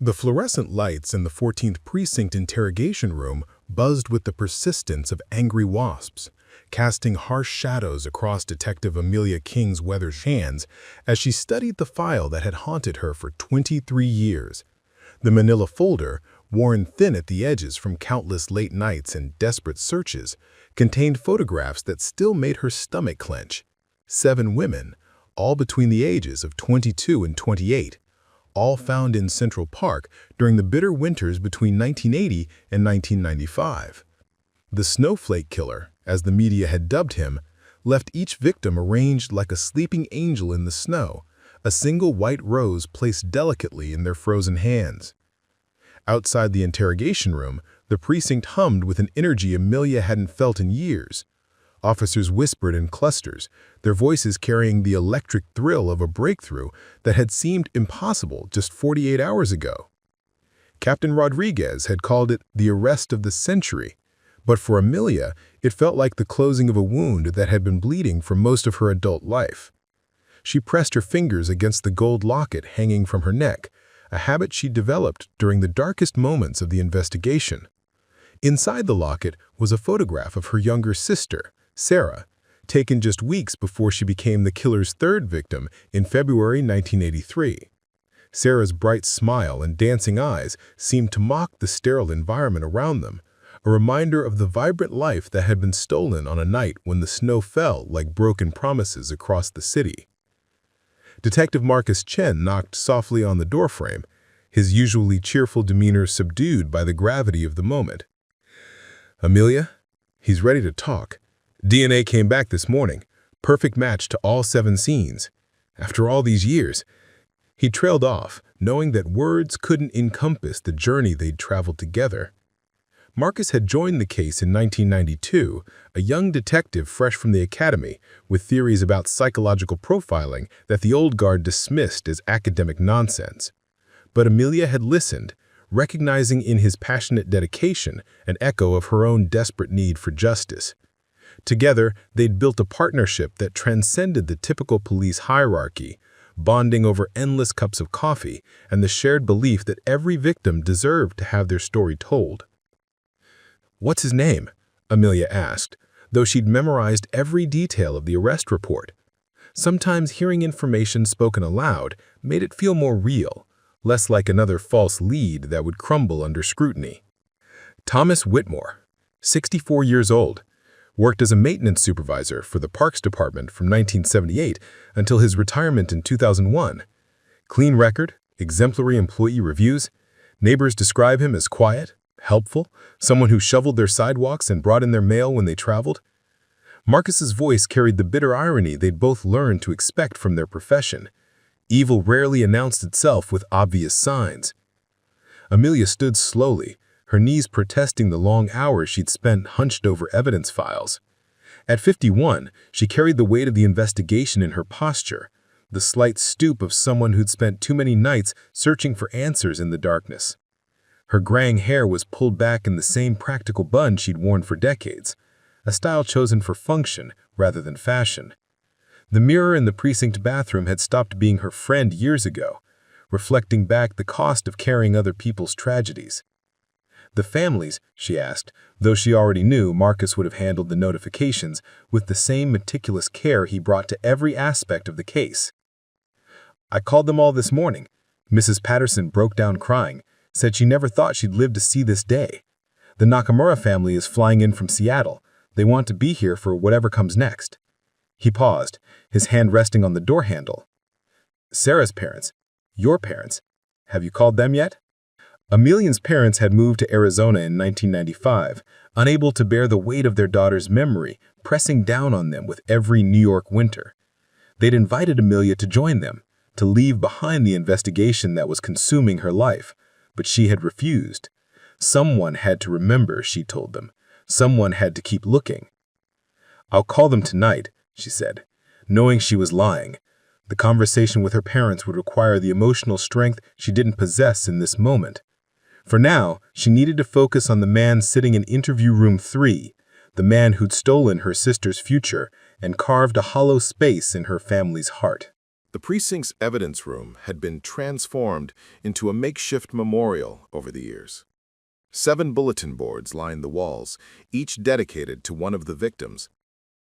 The fluorescent lights in the 14th Precinct interrogation room buzzed with the persistence of angry wasps, casting harsh shadows across Detective Amelia King's weathered hands as she studied the file that had haunted her for 23 years. The manila folder, worn thin at the edges from countless late nights and desperate searches, contained photographs that still made her stomach clench. 7 women, all between the ages of 22 and 28, all found in Central Park during the bitter winters between 1980 and 1995. The Snowflake Killer, as the media had dubbed him, left each victim arranged like a sleeping angel in the snow, a single white rose placed delicately in their frozen hands. Outside the interrogation room, the precinct hummed with an energy Amelia hadn't felt in years. Officers whispered in clusters, their voices carrying the electric thrill of a breakthrough that had seemed impossible just 48 hours ago. Captain Rodriguez had called it the arrest of the century, but for Amelia, it felt like the closing of a wound that had been bleeding for most of her adult life. She pressed her fingers against the gold locket hanging from her neck, a habit she developed during the darkest moments of the investigation. Inside the locket was a photograph of her younger sister, Sarah, taken just weeks before she became the killer's 3rd victim in February 1983. Sarah's bright smile and dancing eyes seemed to mock the sterile environment around them, a reminder of the vibrant life that had been stolen on a night when the snow fell like broken promises across the city. Detective Marcus Chen knocked softly on the doorframe, his usually cheerful demeanor subdued by the gravity of the moment. "Amelia?" "He's ready to talk. DNA came back this morning, perfect match to all 7 scenes. After all these years." He trailed off, knowing that words couldn't encompass the journey they'd traveled together. Marcus had joined the case in 1992, a young detective fresh from the academy, with theories about psychological profiling that the old guard dismissed as academic nonsense. But Amelia had listened, recognizing in his passionate dedication an echo of her own desperate need for justice. Together, they'd built a partnership that transcended the typical police hierarchy, bonding over endless cups of coffee and the shared belief that every victim deserved to have their story told. "What's his name?" Amelia asked, though she'd memorized every detail of the arrest report. Sometimes hearing information spoken aloud made it feel more real, less like another false lead that would crumble under scrutiny. "Thomas Whitmore, 64 years old. Worked as a maintenance supervisor for the Parks Department from 1978 until his retirement in 2001. Clean record, exemplary employee reviews. Neighbors describe him as quiet, helpful, someone who shoveled their sidewalks and brought in their mail when they traveled." Marcus's voice carried the bitter irony they'd both learned to expect from their profession. Evil rarely announced itself with obvious signs. Amelia stood slowly, her knees protesting the long hours she'd spent hunched over evidence files. At 51, she carried the weight of the investigation in her posture, the slight stoop of someone who'd spent too many nights searching for answers in the darkness. Her graying hair was pulled back in the same practical bun she'd worn for decades, a style chosen for function rather than fashion. The mirror in the precinct bathroom had stopped being her friend years ago, reflecting back the cost of carrying other people's tragedies. "The families," she asked, though she already knew Marcus would have handled the notifications with the same meticulous care he brought to every aspect of the case. "I called them all this morning." Mrs. Patterson broke down crying, said she never thought she'd live to see this day. "The Nakamura family is flying in from Seattle. They want to be here for whatever comes next." He paused, his hand resting on the door handle. "Sarah's parents, your parents, have you called them yet?" Amelia's parents had moved to Arizona in 1995, unable to bear the weight of their daughter's memory pressing down on them with every New York winter. They'd invited Amelia to join them, to leave behind the investigation that was consuming her life, but she had refused. Someone had to remember, she told them. Someone had to keep looking. "I'll call them tonight," she said, knowing she was lying. The conversation with her parents would require the emotional strength she didn't possess in this moment. For now, she needed to focus on the man sitting in interview room 3, the man who'd stolen her sister's future and carved a hollow space in her family's heart. The precinct's evidence room had been transformed into a makeshift memorial over the years. 7 bulletin boards lined the walls, each dedicated to one of the victims.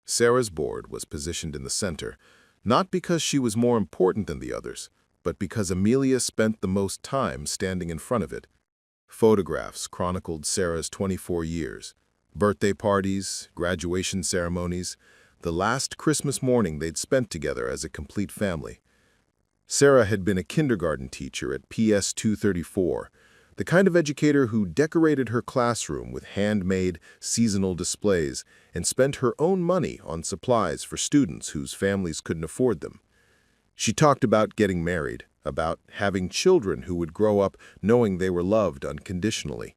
Sarah's board was positioned in the center, not because she was more important than the others, but because Amelia spent the most time standing in front of it. Photographs chronicled Sarah's 24 years, birthday parties, graduation ceremonies, the last Christmas morning they'd spent together as a complete family. Sarah had been a kindergarten teacher at PS 234, the kind of educator who decorated her classroom with handmade, seasonal displays and spent her own money on supplies for students whose families couldn't afford them. She talked about getting married, about having children who would grow up knowing they were loved unconditionally.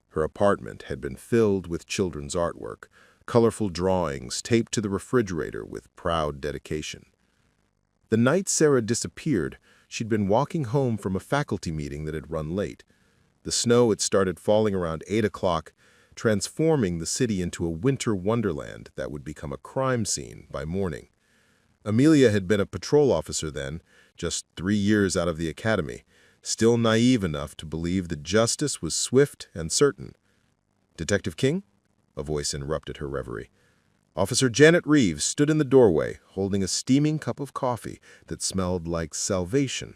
Her apartment had been filled with children's artwork, colorful drawings taped to the refrigerator with proud dedication. The night Sarah disappeared, she'd been walking home from a faculty meeting that had run late. The snow had started falling around 8 o'clock, transforming the city into a winter wonderland that would become a crime scene by morning. Amelia had been a patrol officer then, just 3 years out of the academy, still naive enough to believe that justice was swift and certain. "Detective King?" a voice interrupted her reverie. Officer Janet Reeves stood in the doorway, holding a steaming cup of coffee that smelled like salvation.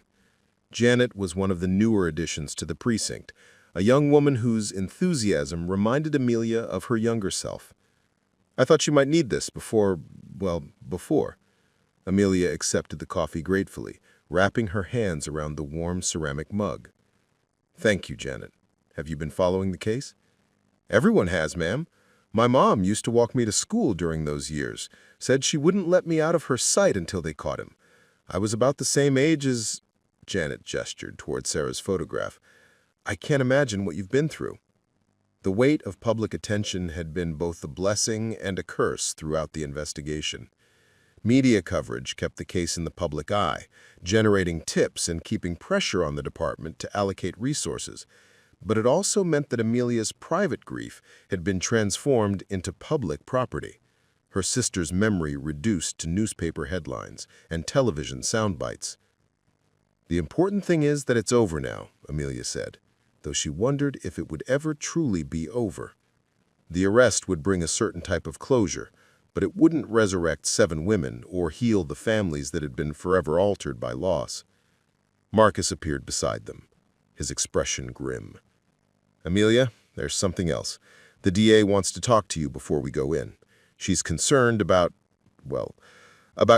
Janet was one of the newer additions to the precinct, a young woman whose enthusiasm reminded Amelia of her younger self. "I thought you might need this before. Amelia accepted the coffee gratefully, wrapping her hands around the warm ceramic mug. "Thank you, Janet. Have you been following the case?" "Everyone has, ma'am. My mom used to walk me to school during those years, said she wouldn't let me out of her sight until they caught him. I was about the same age as—" Janet gestured toward Sarah's photograph. "I can't imagine what you've been through." The weight of public attention had been both a blessing and a curse throughout the investigation. Media coverage kept the case in the public eye, generating tips and keeping pressure on the department to allocate resources. But it also meant that Amelia's private grief had been transformed into public property. Her sister's memory reduced to newspaper headlines and television sound bites. "The important thing is that it's over now," Amelia said, though she wondered if it would ever truly be over. The arrest would bring a certain type of closure, but it wouldn't resurrect 7 women or heal the families that had been forever altered by loss. Marcus appeared beside them, his expression grim. "Amelia, there's something else. The DA wants to talk to you before we go in. She's concerned about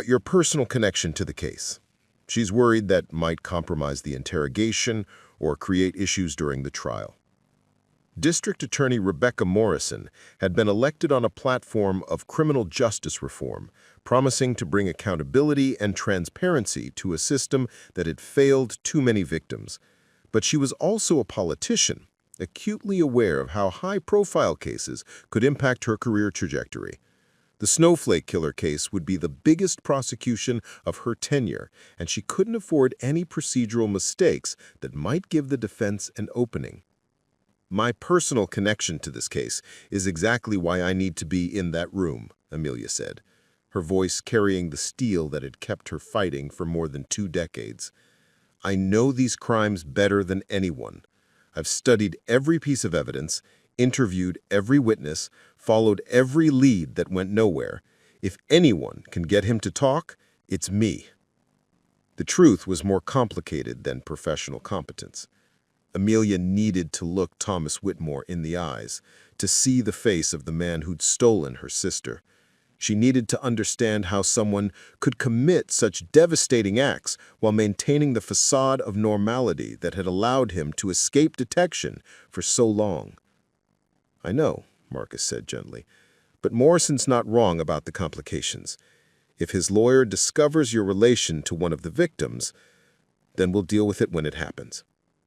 your personal connection to the case. She's worried that might compromise the interrogation or create issues during the trial." District Attorney Rebecca Morrison had been elected on a platform of criminal justice reform, promising to bring accountability and transparency to a system that had failed too many victims. But she was also a politician, acutely aware of how high-profile cases could impact her career trajectory. The Snowflake Killer case would be the biggest prosecution of her tenure, and she couldn't afford any procedural mistakes that might give the defense an opening. "My personal connection to this case is exactly why I need to be in that room," Amelia said, her voice carrying the steel that had kept her fighting for more than 2 decades. "I know these crimes better than anyone. I've studied every piece of evidence, interviewed every witness, followed every lead that went nowhere. If anyone can get him to talk, it's me." The truth was more complicated than professional competence. Amelia needed to look Thomas Whitmore in the eyes, to see the face of the man who'd stolen her sister. She needed to understand how someone could commit such devastating acts while maintaining the facade of normality that had allowed him to escape detection for so long. "I know," Marcus said gently, "but Morrison's not wrong about the complications. If his lawyer discovers your relation to one of the victims, then we'll deal with it when it happens.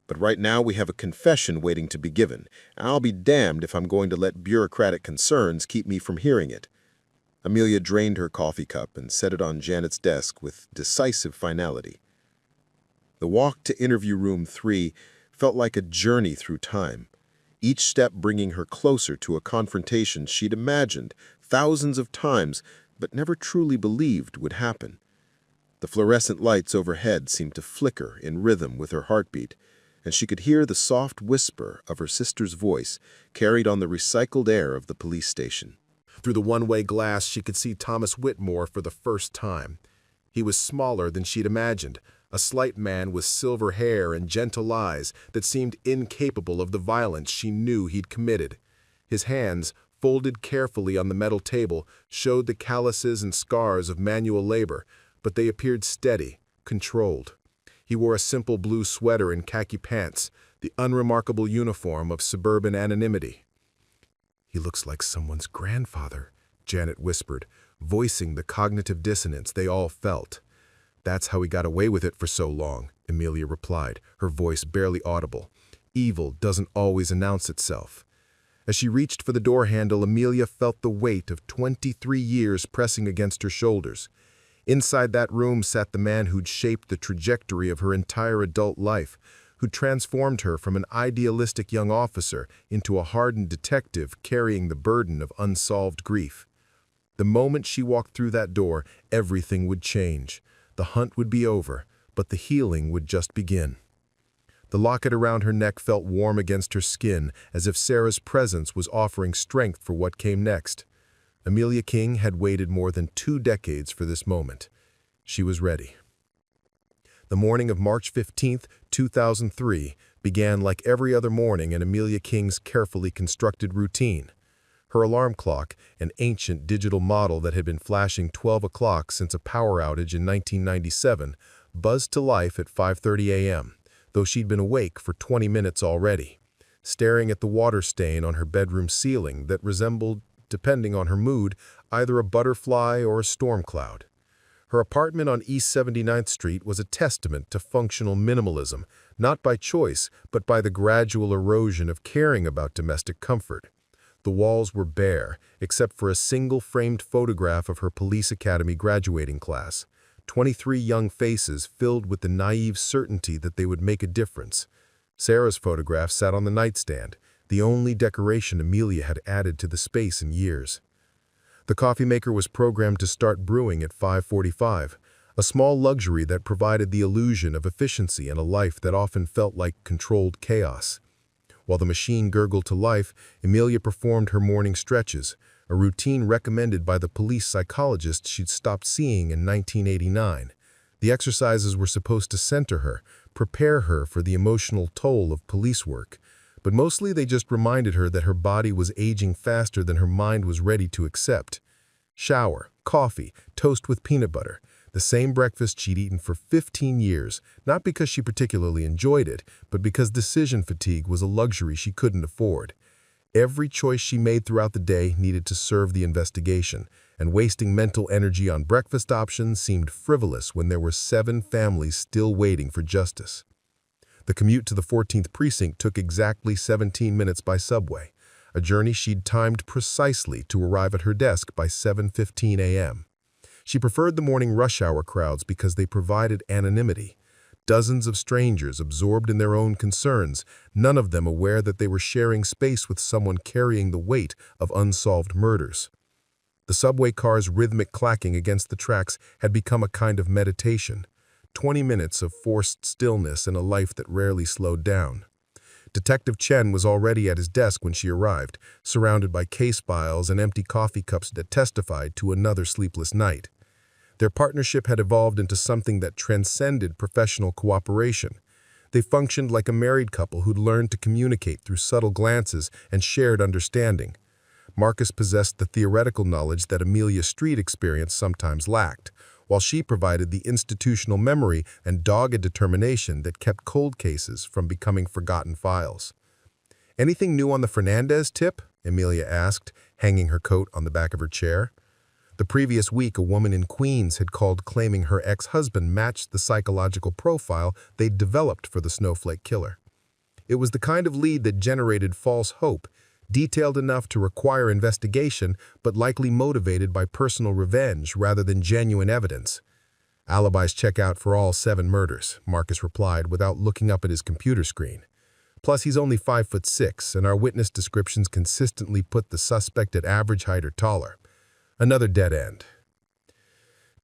But right now we have a confession waiting to be given. I'll be damned if I'm going to let bureaucratic concerns keep me from hearing it." Amelia drained her coffee cup and set it on Janet's desk with decisive finality. The walk to interview room 3 felt like a journey through time, each step bringing her closer to a confrontation she'd imagined thousands of times but never truly believed would happen. The fluorescent lights overhead seemed to flicker in rhythm with her heartbeat, and she could hear the soft whisper of her sister's voice carried on the recycled air of the police station. Through the one-way glass, she could see Thomas Whitmore for the first time. He was smaller than she'd imagined, a slight man with silver hair and gentle eyes that seemed incapable of the violence she knew he'd committed. His hands, folded carefully on the metal table, showed the calluses and scars of manual labor, but they appeared steady, controlled. He wore a simple blue sweater and khaki pants, the unremarkable uniform of suburban anonymity. "He looks like someone's grandfather," Janet whispered, voicing the cognitive dissonance they all felt. "That's how he got away with it for so long," Amelia replied, her voice barely audible. "Evil doesn't always announce itself." As she reached for the door handle, Amelia felt the weight of 23 years pressing against her shoulders. Inside that room sat the man who'd shaped the trajectory of her entire adult life, who transformed her from an idealistic young officer into a hardened detective carrying the burden of unsolved grief. The moment she walked through that door, everything would change. The hunt would be over, but the healing would just begin. The locket around her neck felt warm against her skin, as if Sarah's presence was offering strength for what came next. Amelia King had waited more than 2 decades for this moment. She was ready. The morning of March 15, 2003, began like every other morning in Amelia King's carefully constructed routine. Her alarm clock, an ancient digital model that had been flashing 12 o'clock since a power outage in 1997, buzzed to life at 5:30 a.m., though she'd been awake for 20 minutes already, staring at the water stain on her bedroom ceiling that resembled, depending on her mood, either a butterfly or a storm cloud. Her apartment on East 79th Street was a testament to functional minimalism, not by choice, but by the gradual erosion of caring about domestic comfort. The walls were bare, except for a single framed photograph of her police academy graduating class. 23 young faces filled with the naive certainty that they would make a difference. Sarah's photograph sat on the nightstand, the only decoration Amelia had added to the space in years. The coffee maker was programmed to start brewing at 5:45, a small luxury that provided the illusion of efficiency in a life that often felt like controlled chaos. While the machine gurgled to life, Amelia performed her morning stretches, a routine recommended by the police psychologist she'd stopped seeing in 1989. The exercises were supposed to center her, prepare her for the emotional toll of police work, but mostly they just reminded her that her body was aging faster than her mind was ready to accept. Shower, coffee, toast with peanut butter, the same breakfast she'd eaten for 15 years, not because she particularly enjoyed it, but because decision fatigue was a luxury she couldn't afford. Every choice she made throughout the day needed to serve the investigation, and wasting mental energy on breakfast options seemed frivolous when there were 7 families still waiting for justice. The commute to the 14th precinct took exactly 17 minutes by subway, a journey she'd timed precisely to arrive at her desk by 7:15 a.m. She preferred the morning rush hour crowds because they provided anonymity. Dozens of strangers absorbed in their own concerns, none of them aware that they were sharing space with someone carrying the weight of unsolved murders. The subway car's rhythmic clacking against the tracks had become a kind of meditation, 20 minutes of forced stillness in a life that rarely slowed down. Detective Chen was already at his desk when she arrived, surrounded by case files and empty coffee cups that testified to another sleepless night. Their partnership had evolved into something that transcended professional cooperation. They functioned like a married couple who'd learned to communicate through subtle glances and shared understanding. Marcus possessed the theoretical knowledge that Amelia's street experience sometimes lacked, while she provided the institutional memory and dogged determination that kept cold cases from becoming forgotten files. "Anything new on the Fernandez tip?" Amelia asked, hanging her coat on the back of her chair. The previous week, a woman in Queens had called claiming her ex-husband matched the psychological profile they'd developed for the Snowflake Killer. It was the kind of lead that generated false hope, detailed enough to require investigation, but likely motivated by personal revenge rather than genuine evidence. "Alibis check out for all 7 murders," Marcus replied without looking up at his computer screen. "Plus, he's only 5'6", and our witness descriptions consistently put the suspect at average height or taller. Another dead end."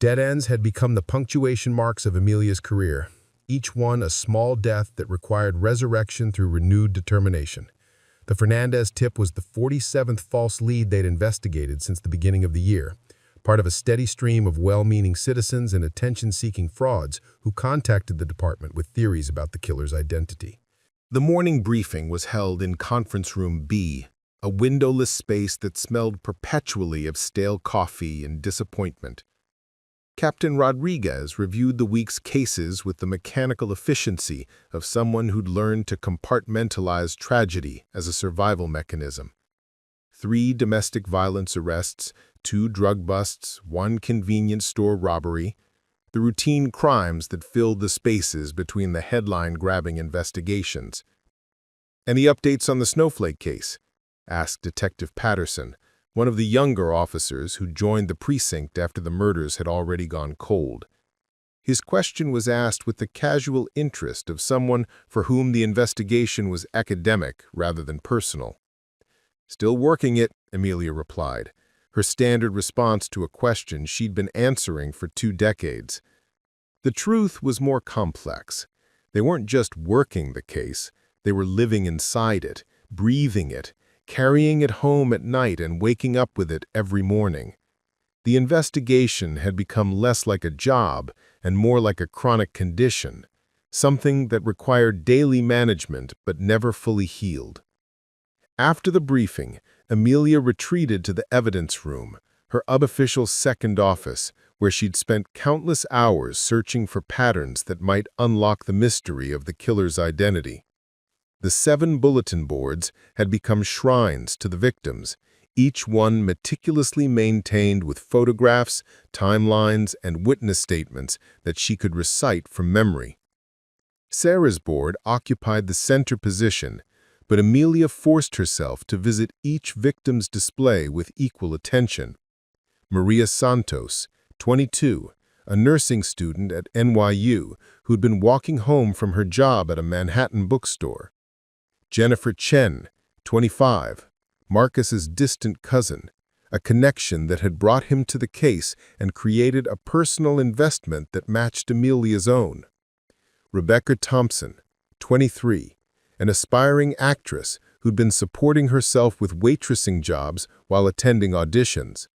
Dead ends had become the punctuation marks of Amelia's career, each one a small death that required resurrection through renewed determination. The Fernandez tip was the 47th false lead they'd investigated since the beginning of the year, part of a steady stream of well-meaning citizens and attention-seeking frauds who contacted the department with theories about the killer's identity. The morning briefing was held in Conference Room B, a windowless space that smelled perpetually of stale coffee and disappointment. Captain Rodriguez reviewed the week's cases with the mechanical efficiency of someone who'd learned to compartmentalize tragedy as a survival mechanism. 3 domestic violence arrests, 2 drug busts, 1 convenience store robbery, the routine crimes that filled the spaces between the headline-grabbing investigations. "Any updates on the Snowflake case?" asked Detective Patterson, one of the younger officers who joined the precinct after the murders had already gone cold. His question was asked with the casual interest of someone for whom the investigation was academic rather than personal. "Still working it," Amelia replied, her standard response to a question she'd been answering for 2 decades. The truth was more complex. They weren't just working the case, they were living inside it, breathing it, carrying it home at night and waking up with it every morning. The investigation had become less like a job and more like a chronic condition, something that required daily management but never fully healed. After the briefing, Amelia retreated to the evidence room, her unofficial second office, where she'd spent countless hours searching for patterns that might unlock the mystery of the killer's identity. The 7 bulletin boards had become shrines to the victims, each one meticulously maintained with photographs, timelines, and witness statements that she could recite from memory. Sarah's board occupied the center position, but Amelia forced herself to visit each victim's display with equal attention. Maria Santos, 22, a nursing student at NYU who'd been walking home from her job at a Manhattan bookstore. Jennifer Chen, 25, Marcus's distant cousin, a connection that had brought him to the case and created a personal investment that matched Amelia's own. Rebecca Thompson, 23, an aspiring actress who'd been supporting herself with waitressing jobs while attending auditions.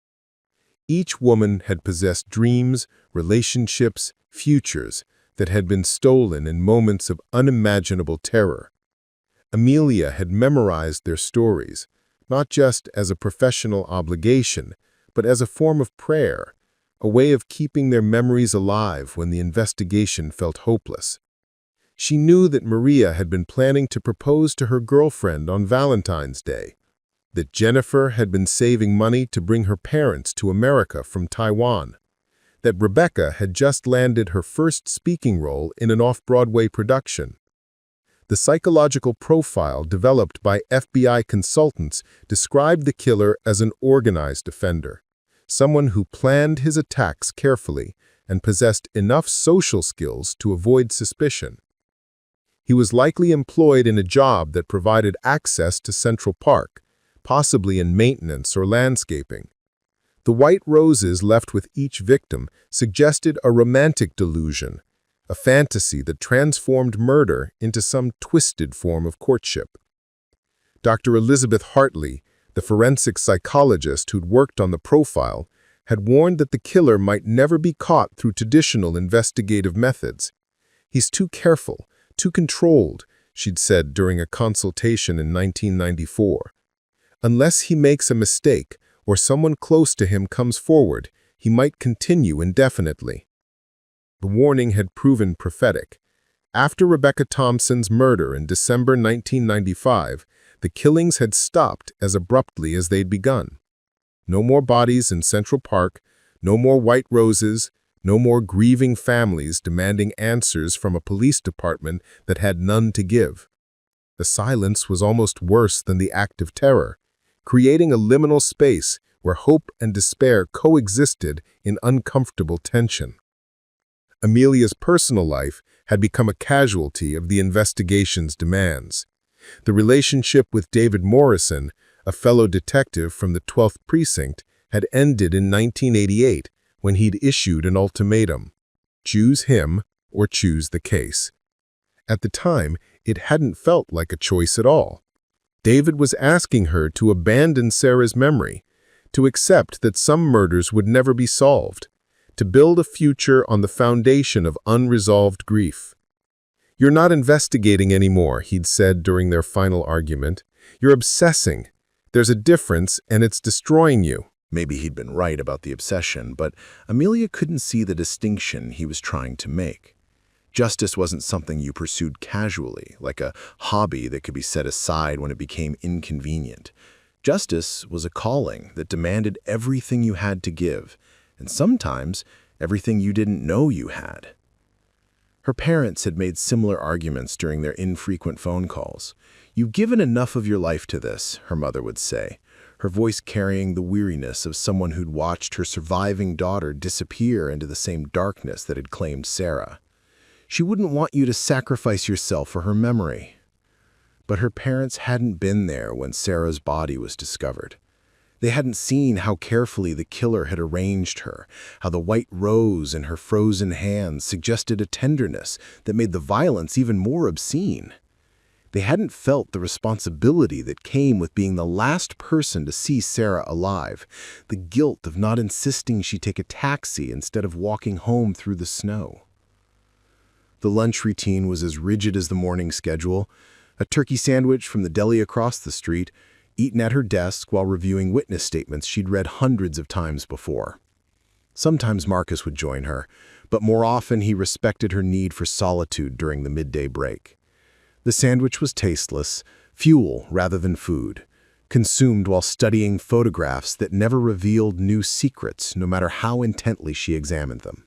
Each woman had possessed dreams, relationships, futures that had been stolen in moments of unimaginable terror. Amelia had memorized their stories, not just as a professional obligation, but as a form of prayer, a way of keeping their memories alive when the investigation felt hopeless. She knew that Maria had been planning to propose to her girlfriend on Valentine's Day, that Jennifer had been saving money to bring her parents to America from Taiwan, that Rebecca had just landed her first speaking role in an off-Broadway production. The psychological profile developed by FBI consultants described the killer as an organized offender, someone who planned his attacks carefully and possessed enough social skills to avoid suspicion. He was likely employed in a job that provided access to Central Park, possibly in maintenance or landscaping. The white roses left with each victim suggested a romantic delusion, a fantasy that transformed murder into some twisted form of courtship. Dr. Elizabeth Hartley, the forensic psychologist who'd worked on the profile, had warned that the killer might never be caught through traditional investigative methods. "He's too careful, too controlled," she'd said during a consultation in 1994. "Unless he makes a mistake or someone close to him comes forward, he might continue indefinitely." The warning had proven prophetic. After Rebecca Thompson's murder in December 1995, the killings had stopped as abruptly as they'd begun. No more bodies in Central Park, no more white roses, no more grieving families demanding answers from a police department that had none to give. The silence was almost worse than the act of terror, creating a liminal space where hope and despair coexisted in uncomfortable tension. Amelia's personal life had become a casualty of the investigation's demands. The relationship with David Morrison, a fellow detective from the 12th Precinct, had ended in 1988, when he'd issued an ultimatum: choose him or choose the case. At the time, it hadn't felt like a choice at all. David was asking her to abandon Sarah's memory, to accept that some murders would never be solved, to build a future on the foundation of unresolved grief. "You're not investigating anymore," he'd said during their final argument. "You're obsessing. There's a difference, and it's destroying you." Maybe he'd been right about the obsession, but Amelia couldn't see the distinction he was trying to make. Justice wasn't something you pursued casually, like a hobby that could be set aside when it became inconvenient. Justice was a calling that demanded everything you had to give, and sometimes everything you didn't know you had. Her parents had made similar arguments during their infrequent phone calls. "You've given enough of your life to this," her mother would say, her voice carrying the weariness of someone who'd watched her surviving daughter disappear into the same darkness that had claimed Sarah. She wouldn't want you to sacrifice yourself for her memory. But her parents hadn't been there when Sarah's body was discovered. They hadn't seen how carefully the killer had arranged her, how the white rose in her frozen hands suggested a tenderness that made the violence even more obscene. They hadn't felt the responsibility that came with being the last person to see Sarah alive, the guilt of not insisting she take a taxi instead of walking home through the snow. The lunch routine was as rigid as the morning schedule: a turkey sandwich from the deli across the street, eaten at her desk while reviewing witness statements she'd read hundreds of times before. Sometimes Marcus would join her, but more often he respected her need for solitude during the midday break. The sandwich was tasteless, fuel rather than food, consumed while studying photographs that never revealed new secrets, no matter how intently she examined them.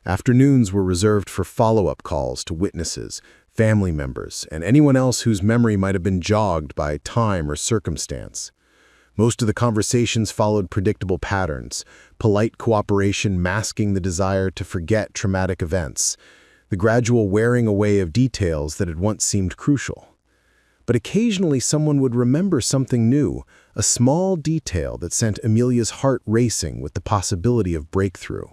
Afternoons were reserved for follow-up calls to witnesses, family members, and anyone else whose memory might have been jogged by time or circumstance. Most of the conversations followed predictable patterns: polite cooperation masking the desire to forget traumatic events, the gradual wearing away of details that had once seemed crucial. But occasionally someone would remember something new, a small detail that sent Amelia's heart racing with the possibility of breakthrough.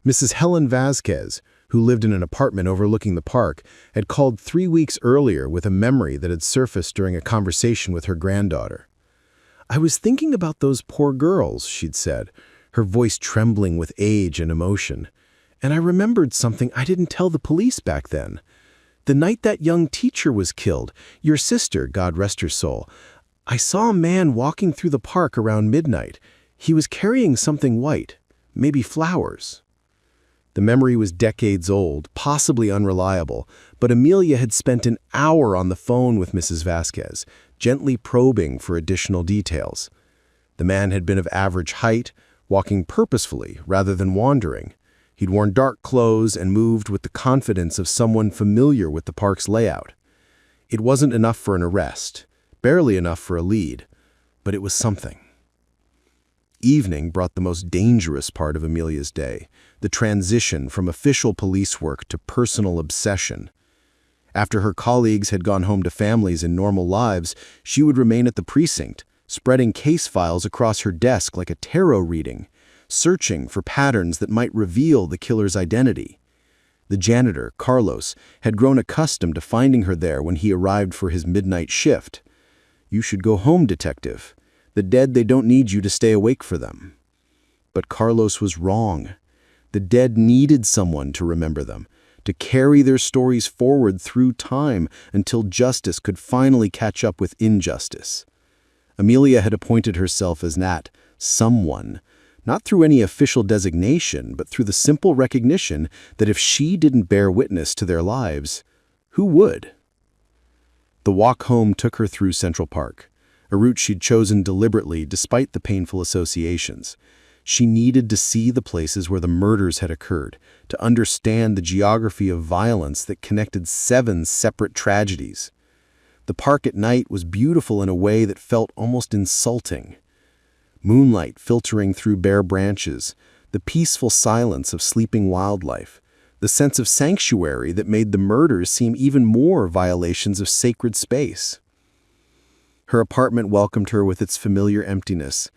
Mrs. Helen Vasquez, who lived in an apartment overlooking the park, had called 3 weeks earlier with a memory that had surfaced during a conversation with her granddaughter. "I was thinking about those poor girls," she'd said, her voice trembling with age and emotion. "And I remembered something I didn't tell the police back then. The night that young teacher was killed, your sister, God rest her soul, I saw a man walking through the park around midnight. He was carrying something white, maybe flowers." The memory was decades old, possibly unreliable, but Amelia had spent an hour on the phone with Mrs. Vasquez, gently probing for additional details. The man had been of average height, walking purposefully rather than wandering. He'd worn dark clothes and moved with the confidence of someone familiar with the park's layout. It wasn't enough for an arrest, barely enough for a lead, but it was something. Evening brought the most dangerous part of Amelia's day, the transition from official police work to personal obsession. After her colleagues had gone home to families and normal lives, she would remain at the precinct, spreading case files across her desk like a tarot reading, searching for patterns that might reveal the killer's identity. The janitor, Carlos, had grown accustomed to finding her there when he arrived for his midnight shift. "You should go home, detective. The dead, they don't need you to stay awake for them." But Carlos was wrong. The dead needed someone to remember them, to carry their stories forward through time until justice could finally catch up with injustice. Amelia had appointed herself as that someone, not through any official designation, but through the simple recognition that if she didn't bear witness to their lives, who would? The walk home took her through Central Park, a route she'd chosen deliberately despite the painful associations. She needed to see the places where the murders had occurred, to understand the geography of violence that connected 7 separate tragedies. The park at night was beautiful in a way that felt almost insulting. Moonlight filtering through bare branches, the peaceful silence of sleeping wildlife, the sense of sanctuary that made the murders seem even more violations of sacred space. Her apartment welcomed her with its familiar emptiness,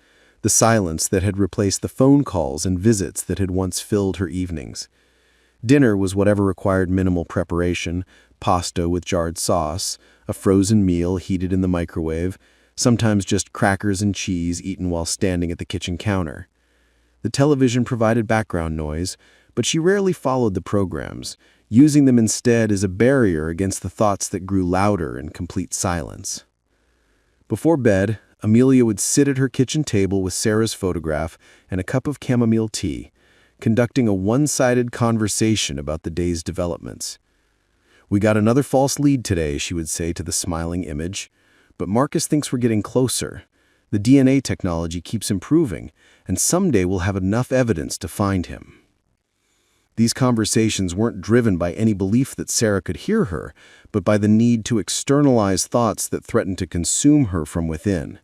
the silence that had replaced the phone calls and visits that had once filled her evenings. Dinner was whatever required minimal preparation: pasta with jarred sauce, a frozen meal heated in the microwave, sometimes just crackers and cheese eaten while standing at the kitchen counter. The television provided background noise, but she rarely followed the programs, using them instead as a barrier against the thoughts that grew louder in complete silence. Before bed, Amelia would sit at her kitchen table with Sarah's photograph and a cup of chamomile tea, conducting a one-sided conversation about the day's developments. "We got another false lead today," she would say to the smiling image, "but Marcus thinks we're getting closer. The DNA technology keeps improving, and someday we'll have enough evidence to find him." These conversations weren't driven by any belief that Sarah could hear her, but by the need to externalize thoughts that threatened to consume her from within.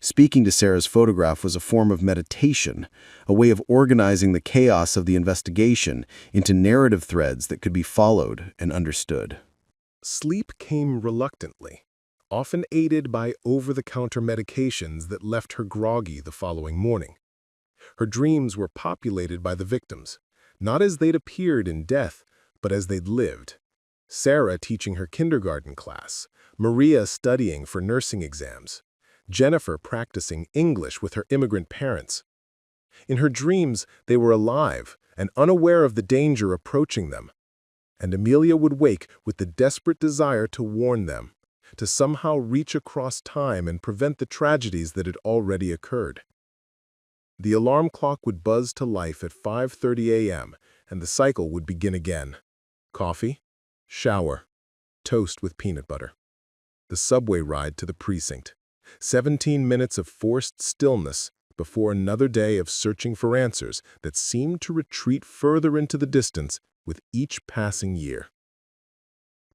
Speaking to Sarah's photograph was a form of meditation, a way of organizing the chaos of the investigation into narrative threads that could be followed and understood. Sleep came reluctantly, often aided by over-the-counter medications that left her groggy the following morning. Her dreams were populated by the victims, not as they'd appeared in death, but as they'd lived. Sarah teaching her kindergarten class, Maria studying for nursing exams, Jennifer practicing English with her immigrant parents. In her dreams, they were alive and unaware of the danger approaching them. And Amelia would wake with the desperate desire to warn them, to somehow reach across time and prevent the tragedies that had already occurred. The alarm clock would buzz to life at 5:30 a.m., and the cycle would begin again. Coffee, shower, toast with peanut butter. The subway ride to the precinct. 17 minutes of forced stillness before another day of searching for answers that seemed to retreat further into the distance with each passing year.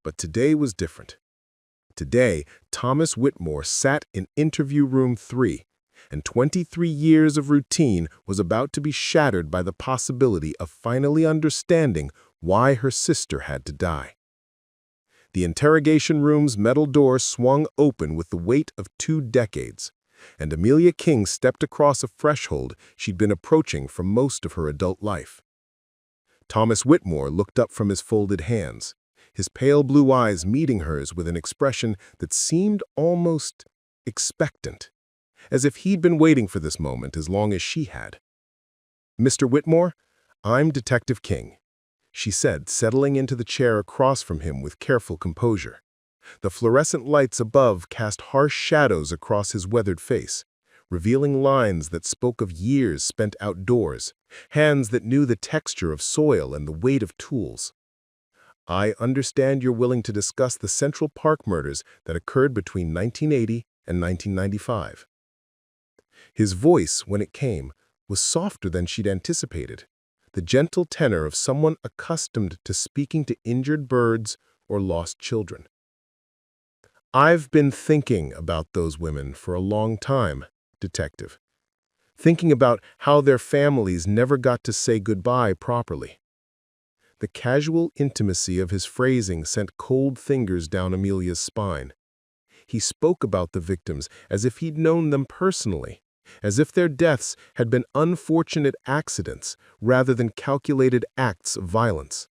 But today was different. Today, Thomas Whitmore sat in interview room 3, and 23 years of routine was about to be shattered by the possibility of finally understanding why her sister had to die. The interrogation room's metal door swung open with the weight of 2 decades, and Amelia King stepped across a threshold she'd been approaching for most of her adult life. Thomas Whitmore looked up from his folded hands, his pale blue eyes meeting hers with an expression that seemed almost expectant, as if he'd been waiting for this moment as long as she had. "Mr. Whitmore, I'm Detective King," she said, settling into the chair across from him with careful composure. The fluorescent lights above cast harsh shadows across his weathered face, revealing lines that spoke of years spent outdoors, hands that knew the texture of soil and the weight of tools. "I understand you're willing to discuss the Central Park murders that occurred between 1980 and 1995. His voice, when it came, was softer than she'd anticipated, the gentle tenor of someone accustomed to speaking to injured birds or lost children. "I've been thinking about those women for a long time, Detective. Thinking about how their families never got to say goodbye properly." The casual intimacy of his phrasing sent cold fingers down Amelia's spine. He spoke about the victims as if he'd known them personally, as if their deaths had been unfortunate accidents rather than calculated acts of violence.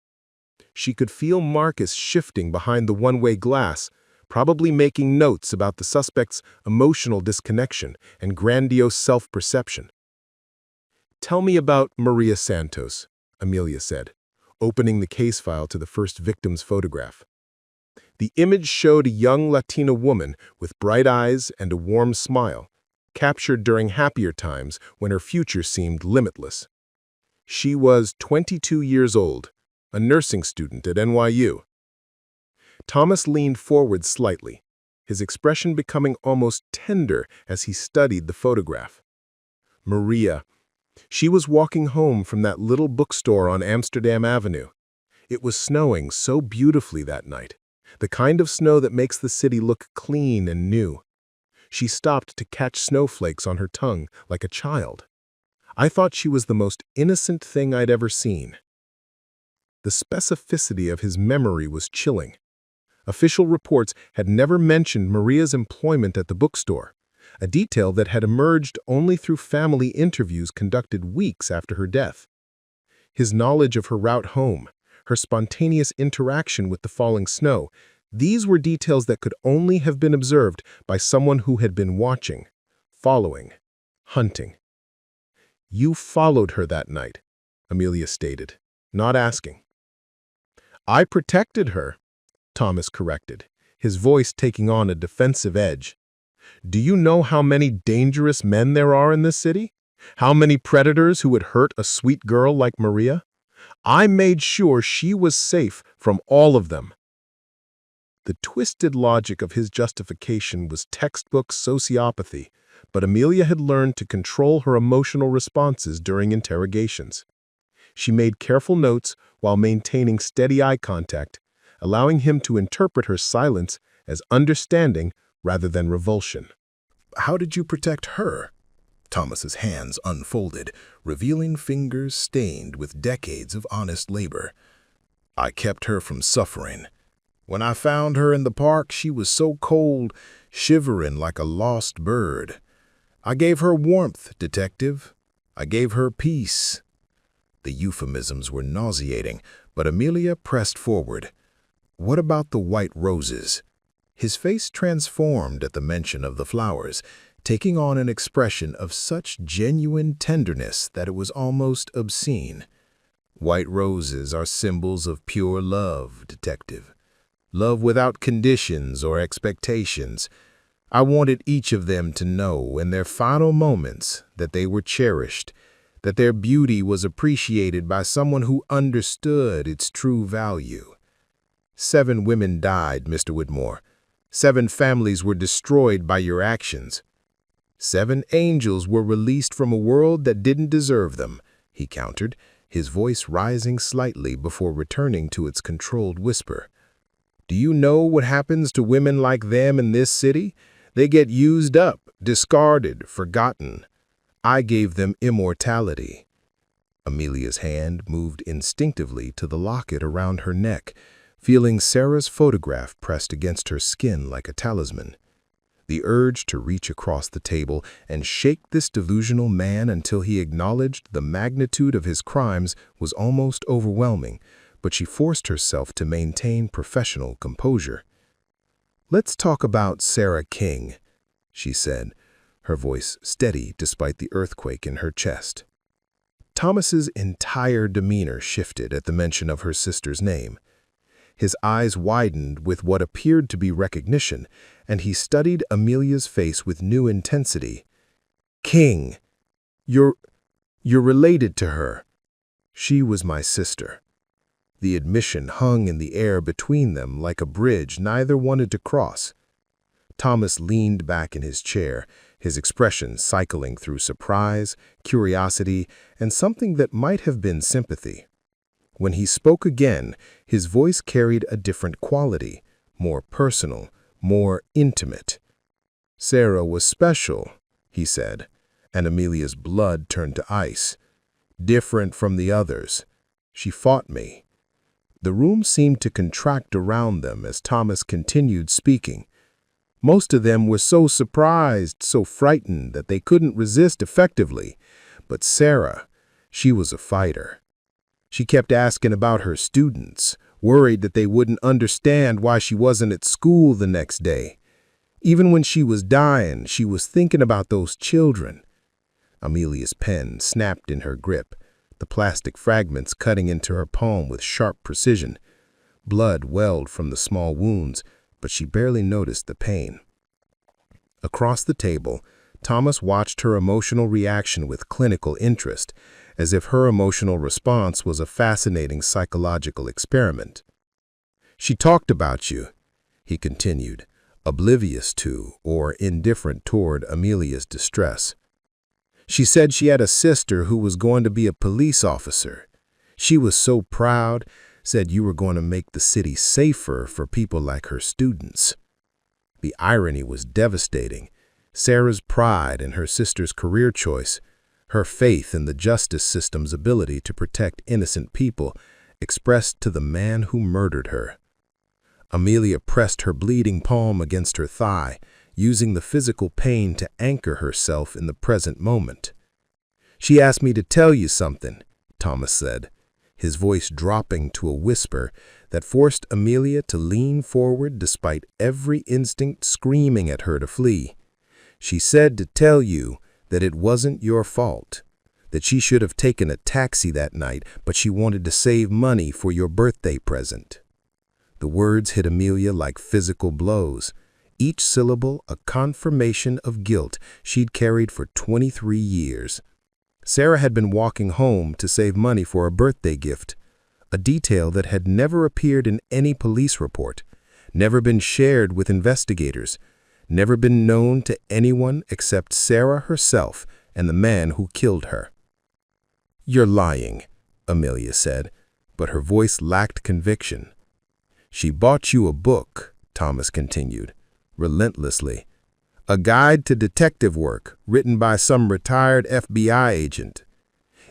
She could feel Marcus shifting behind the one-way glass, probably making notes about the suspect's emotional disconnection and grandiose self-perception. "Tell me about Maria Santos," Amelia said, opening the case file to the first victim's photograph. The image showed a young Latina woman with bright eyes and a warm smile, captured during happier times when her future seemed limitless. She was 22 years old, a nursing student at NYU. Thomas leaned forward slightly, his expression becoming almost tender as he studied the photograph. Maria. She was walking home from that little bookstore on Amsterdam Avenue. It was snowing so beautifully that night, the kind of snow that makes the city look clean and new. She stopped to catch snowflakes on her tongue like a child. I thought she was the most innocent thing I'd ever seen. The specificity of his memory was chilling. Official reports had never mentioned Maria's employment at the bookstore, a detail that had emerged only through family interviews conducted weeks after her death. His knowledge of her route home, her spontaneous interaction with the falling snow, these were details that could only have been observed by someone who had been watching, following, hunting. "You followed her that night," Amelia stated, not asking. "I protected her," Thomas corrected, his voice taking on a defensive edge. "Do you know how many dangerous men there are in this city? How many predators who would hurt a sweet girl like Maria? I made sure she was safe from all of them." The twisted logic of his justification was textbook sociopathy, but Amelia had learned to control her emotional responses during interrogations. She made careful notes while maintaining steady eye contact, allowing him to interpret her silence as understanding rather than revulsion. "How did you protect her?" Thomas's hands unfolded, revealing fingers stained with decades of honest labor. "I kept her from suffering. When I found her in the park, she was so cold, shivering like a lost bird. I gave her warmth, Detective. I gave her peace." The euphemisms were nauseating, but Amelia pressed forward. "What about the white roses?" His face transformed at the mention of the flowers, taking on an expression of such genuine tenderness that it was almost obscene. "White roses are symbols of pure love, Detective. Love without conditions or expectations. I wanted each of them to know in their final moments that they were cherished, that their beauty was appreciated by someone who understood its true value. 7 women died, Mr. Whitmore. 7 families were destroyed by your actions. 7 angels were released from a world that didn't deserve them," he countered, his voice rising slightly before returning to its controlled whisper. "Do you know what happens to women like them in this city? They get used up, discarded, forgotten. I gave them immortality." Amelia's hand moved instinctively to the locket around her neck, feeling Sarah's photograph pressed against her skin like a talisman. The urge to reach across the table and shake this delusional man until he acknowledged the magnitude of his crimes was almost overwhelming, but she forced herself to maintain professional composure. "Let's talk about Sarah King," she said, her voice steady despite the earthquake in her chest. Thomas's entire demeanor shifted at the mention of her sister's name. His eyes widened with what appeared to be recognition, and he studied Amelia's face with new intensity. "King, you're related to her." "She was my sister." The admission hung in the air between them like a bridge neither wanted to cross. Thomas leaned back in his chair, his expression cycling through surprise, curiosity, and something that might have been sympathy. When he spoke again, his voice carried a different quality, more personal, more intimate. "Sarah was special," he said, and Amelia's blood turned to ice. "Different from the others. She fought me." The room seemed to contract around them as Thomas continued speaking. Most of them were so surprised, so frightened that they couldn't resist effectively. But Sarah, she was a fighter. She kept asking about her students, worried that they wouldn't understand why she wasn't at school the next day. Even when she was dying, she was thinking about those children. Amelia's pen snapped in her grip, the plastic fragments cutting into her palm with sharp precision. Blood welled from the small wounds, but she barely noticed the pain. Across the table, Thomas watched her emotional reaction with clinical interest, as if her emotional response was a fascinating psychological experiment. "She talked about you," he continued, oblivious to or indifferent toward Amelia's distress. "She said she had a sister who was going to be a police officer. She was so proud, said you were going to make the city safer for people like her students." The irony was devastating. Sarah's pride in her sister's career choice, her faith in the justice system's ability to protect innocent people, expressed to the man who murdered her. Amelia pressed her bleeding palm against her thigh, using the physical pain to anchor herself in the present moment. "She asked me to tell you something," Thomas said, his voice dropping to a whisper that forced Amelia to lean forward despite every instinct screaming at her to flee. "She said to tell you that it wasn't your fault, that she should have taken a taxi that night, but she wanted to save money for your birthday present." The words hit Amelia like physical blows, each syllable a confirmation of guilt she'd carried for 23 years. Sarah had been walking home to save money for a birthday gift, a detail that had never appeared in any police report, never been shared with investigators, never been known to anyone except Sarah herself and the man who killed her. "You're lying," Amelia said, but her voice lacked conviction. "She bought you a book," Thomas continued, relentlessly. "A guide to detective work written by some retired FBI agent.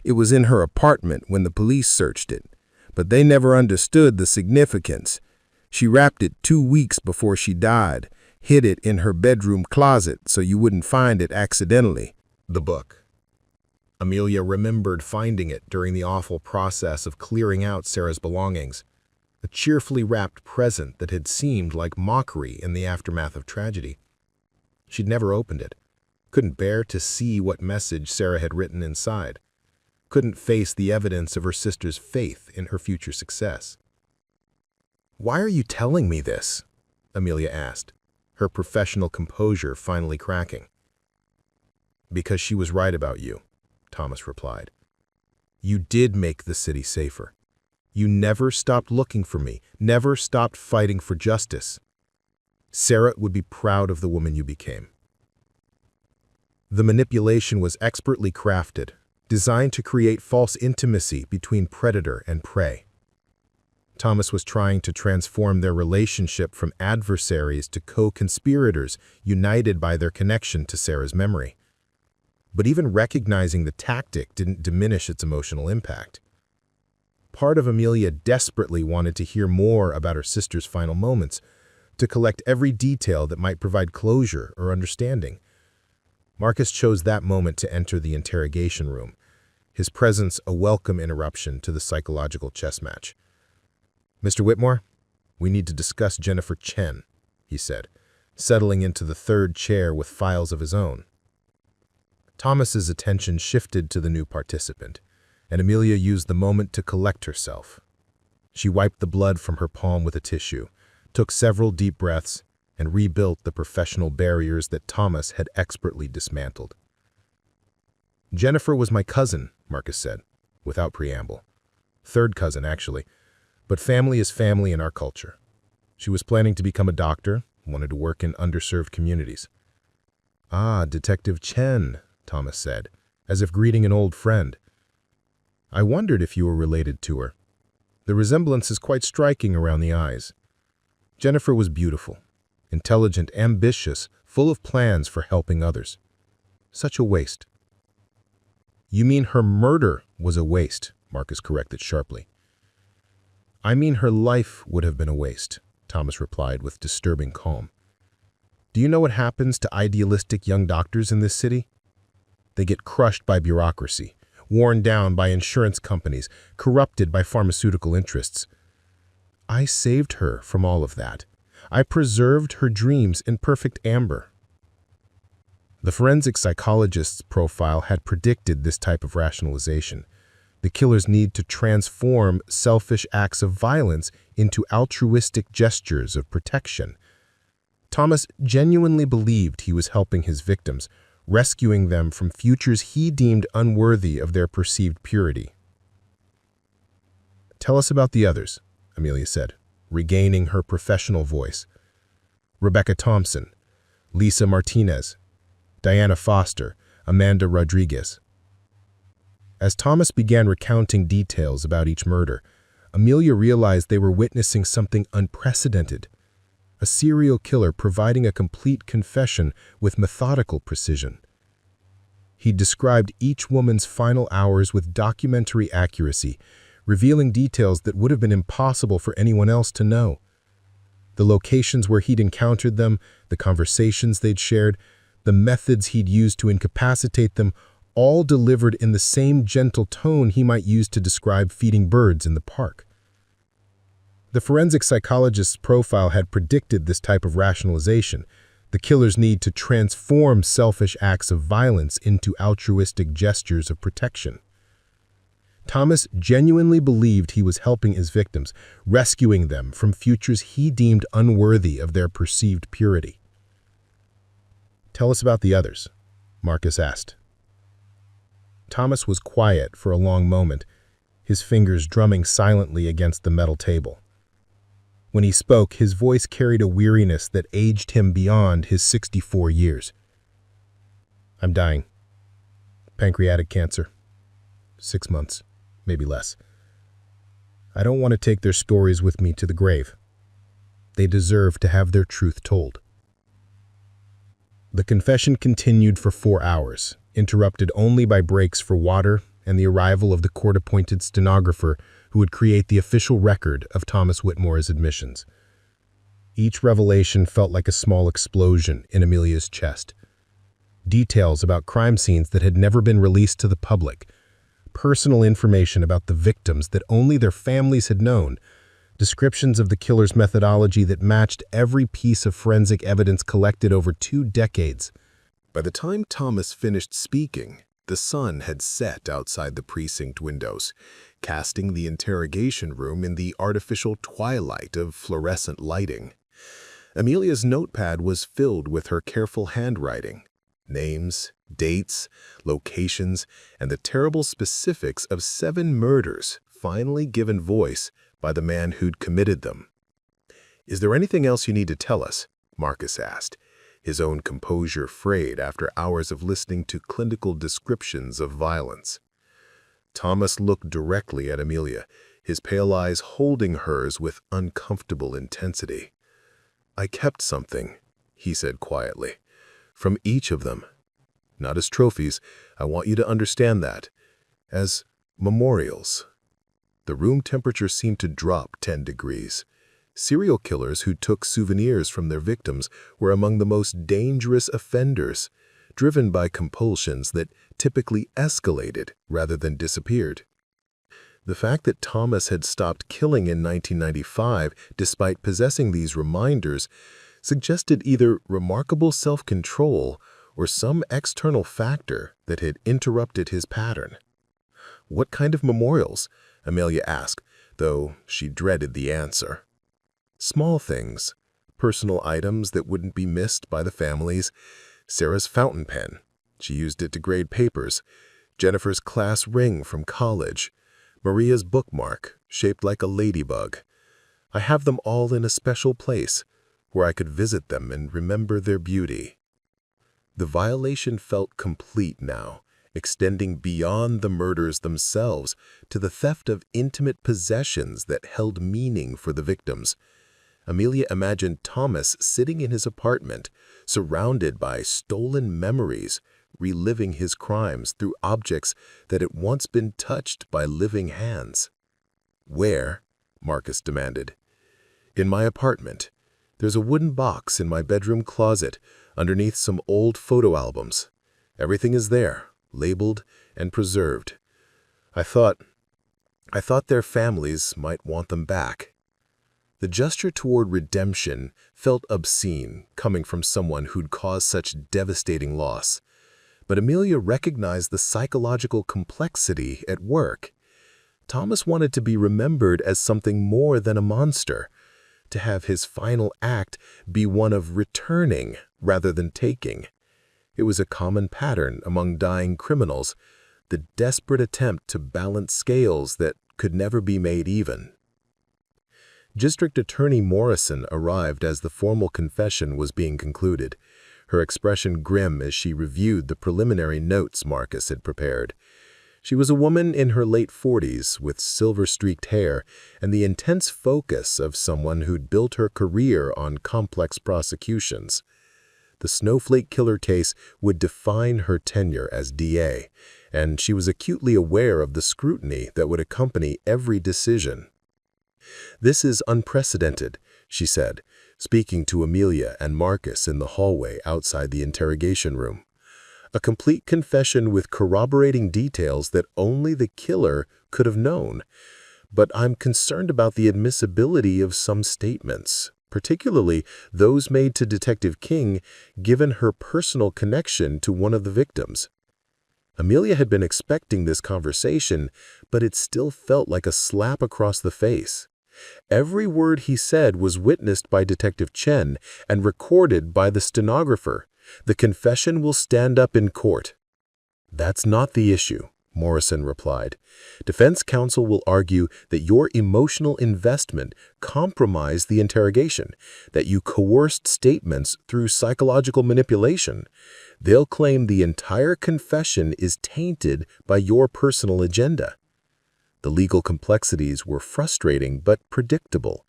It was in her apartment when the police searched it, but they never understood the significance. She wrapped it 2 weeks before she died, hid it in her bedroom closet so you wouldn't find it accidentally." The book. Amelia remembered finding it during the awful process of clearing out Sarah's belongings, a cheerfully wrapped present that had seemed like mockery in the aftermath of tragedy. She'd never opened it, couldn't bear to see what message Sarah had written inside, couldn't face the evidence of her sister's faith in her future success. "Why are you telling me this?" Amelia asked, her professional composure finally cracking. "Because she was right about you," Thomas replied. "You did make the city safer. You never stopped looking for me, never stopped fighting for justice. Sarah would be proud of the woman you became." The manipulation was expertly crafted, designed to create false intimacy between predator and prey. Thomas was trying to transform their relationship from adversaries to co-conspirators united by their connection to Sarah's memory. But even recognizing the tactic didn't diminish its emotional impact. Part of Amelia desperately wanted to hear more about her sister's final moments, to collect every detail that might provide closure or understanding. Marcus chose that moment to enter the interrogation room, his presence a welcome interruption to the psychological chess match. "Mr. Whitmore, we need to discuss Jennifer Chen," he said, settling into the third chair with files of his own. Thomas's attention shifted to the new participant, and Amelia used the moment to collect herself. She wiped the blood from her palm with a tissue, took several deep breaths, and rebuilt the professional barriers that Thomas had expertly dismantled. "Jennifer was my cousin," Marcus said, without preamble. "Third cousin, actually, but family is family in our culture. She was planning to become a doctor, wanted to work in underserved communities." "Ah, Detective Chen," Thomas said, as if greeting an old friend. "I wondered if you were related to her. The resemblance is quite striking around the eyes. Jennifer was beautiful, intelligent, ambitious, full of plans for helping others. Such a waste." "You mean her murder was a waste," Marcus corrected sharply. "I mean her life would have been a waste," Thomas replied with disturbing calm. "Do you know what happens to idealistic young doctors in this city? They get crushed by bureaucracy, worn down by insurance companies, corrupted by pharmaceutical interests. I saved her from all of that. I preserved her dreams in perfect amber." The forensic psychologist's profile had predicted this type of rationalization, the killer's need to transform selfish acts of violence into altruistic gestures of protection. Thomas genuinely believed he was helping his victims, rescuing them from futures he deemed unworthy of their perceived purity. "Tell us about the others," Amelia said, regaining her professional voice. "Rebecca Thompson, Lisa Martinez, Diana Foster, Amanda Rodriguez." As Thomas began recounting details about each murder, Amelia realized they were witnessing something unprecedented, a serial killer providing a complete confession with methodical precision. He described each woman's final hours with documentary accuracy, revealing details that would have been impossible for anyone else to know. The locations where he'd encountered them, the conversations they'd shared, the methods he'd used to incapacitate them, all delivered in the same gentle tone he might use to describe feeding birds in the park. The forensic psychologist's profile had predicted this type of rationalization, the killer's need to transform selfish acts of violence into altruistic gestures of protection. Thomas genuinely believed he was helping his victims, rescuing them from futures he deemed unworthy of their perceived purity. "Tell us about the others," Marcus asked. Thomas was quiet for a long moment, his fingers drumming silently against the metal table. When he spoke, his voice carried a weariness that aged him beyond his 64 years. "I'm dying. Pancreatic cancer. 6 months, maybe less. I don't want to take their stories with me to the grave. They deserve to have their truth told." The confession continued for 4 hours, interrupted only by breaks for water and the arrival of the court-appointed stenographer who would create the official record of Thomas Whitmore's admissions. Each revelation felt like a small explosion in Amelia's chest. Details about crime scenes that had never been released to the public, personal information about the victims that only their families had known, descriptions of the killer's methodology that matched every piece of forensic evidence collected over 2 decades. By the time Thomas finished speaking, the sun had set outside the precinct windows, casting the interrogation room in the artificial twilight of fluorescent lighting. Amelia's notepad was filled with her careful handwriting, names, dates, locations, and the terrible specifics of 7 murders finally given voice by the man who'd committed them. "Is there anything else you need to tell us?" Marcus asked, his own composure frayed after hours of listening to clinical descriptions of violence. Thomas looked directly at Amelia, his pale eyes holding hers with uncomfortable intensity. "I kept something," he said quietly, "from each of them. Not as trophies, I want you to understand that. As memorials." The room temperature seemed to drop 10 degrees. Serial killers who took souvenirs from their victims were among the most dangerous offenders, driven by compulsions that typically escalated rather than disappeared. The fact that Thomas had stopped killing in 1995 despite possessing these reminders suggested either remarkable self-control or some external factor that had interrupted his pattern. "What kind of memorials?" Amelia asked, though she dreaded the answer. "Small things, personal items that wouldn't be missed by the families. Sarah's fountain pen, she used it to grade papers. Jennifer's class ring from college. Maria's bookmark, shaped like a ladybug. I have them all in a special place, where I could visit them and remember their beauty." The violation felt complete now, extending beyond the murders themselves to the theft of intimate possessions that held meaning for the victims. Amelia imagined Thomas sitting in his apartment, surrounded by stolen memories, reliving his crimes through objects that had once been touched by living hands. "Where?" Marcus demanded. "In my apartment. There's a wooden box in my bedroom closet, underneath some old photo albums. Everything is there, labeled and preserved. I thought their families might want them back." The gesture toward redemption felt obscene, coming from someone who'd caused such devastating loss. But Amelia recognized the psychological complexity at work. Thomas wanted to be remembered as something more than a monster, to have his final act be one of returning rather than taking. It was a common pattern among dying criminals, the desperate attempt to balance scales that could never be made even. District Attorney Morrison arrived as the formal confession was being concluded, her expression grim as she reviewed the preliminary notes Marcus had prepared. She was a woman in her late 40s with silver-streaked hair and the intense focus of someone who'd built her career on complex prosecutions. The Snowflake Killer case would define her tenure as DA, and she was acutely aware of the scrutiny that would accompany every decision. "This is unprecedented," she said, speaking to Amelia and Marcus in the hallway outside the interrogation room. A complete confession with corroborating details that only the killer could have known. But I'm concerned about the admissibility of some statements, particularly those made to Detective King, given her personal connection to one of the victims. Amelia had been expecting this conversation, but it still felt like a slap across the face. Every word he said was witnessed by Detective Chen and recorded by the stenographer. The confession will stand up in court. That's not the issue, Morrison replied. Defense counsel will argue that your emotional investment compromised the interrogation, that you coerced statements through psychological manipulation. They'll claim the entire confession is tainted by your personal agenda. The legal complexities were frustrating but predictable.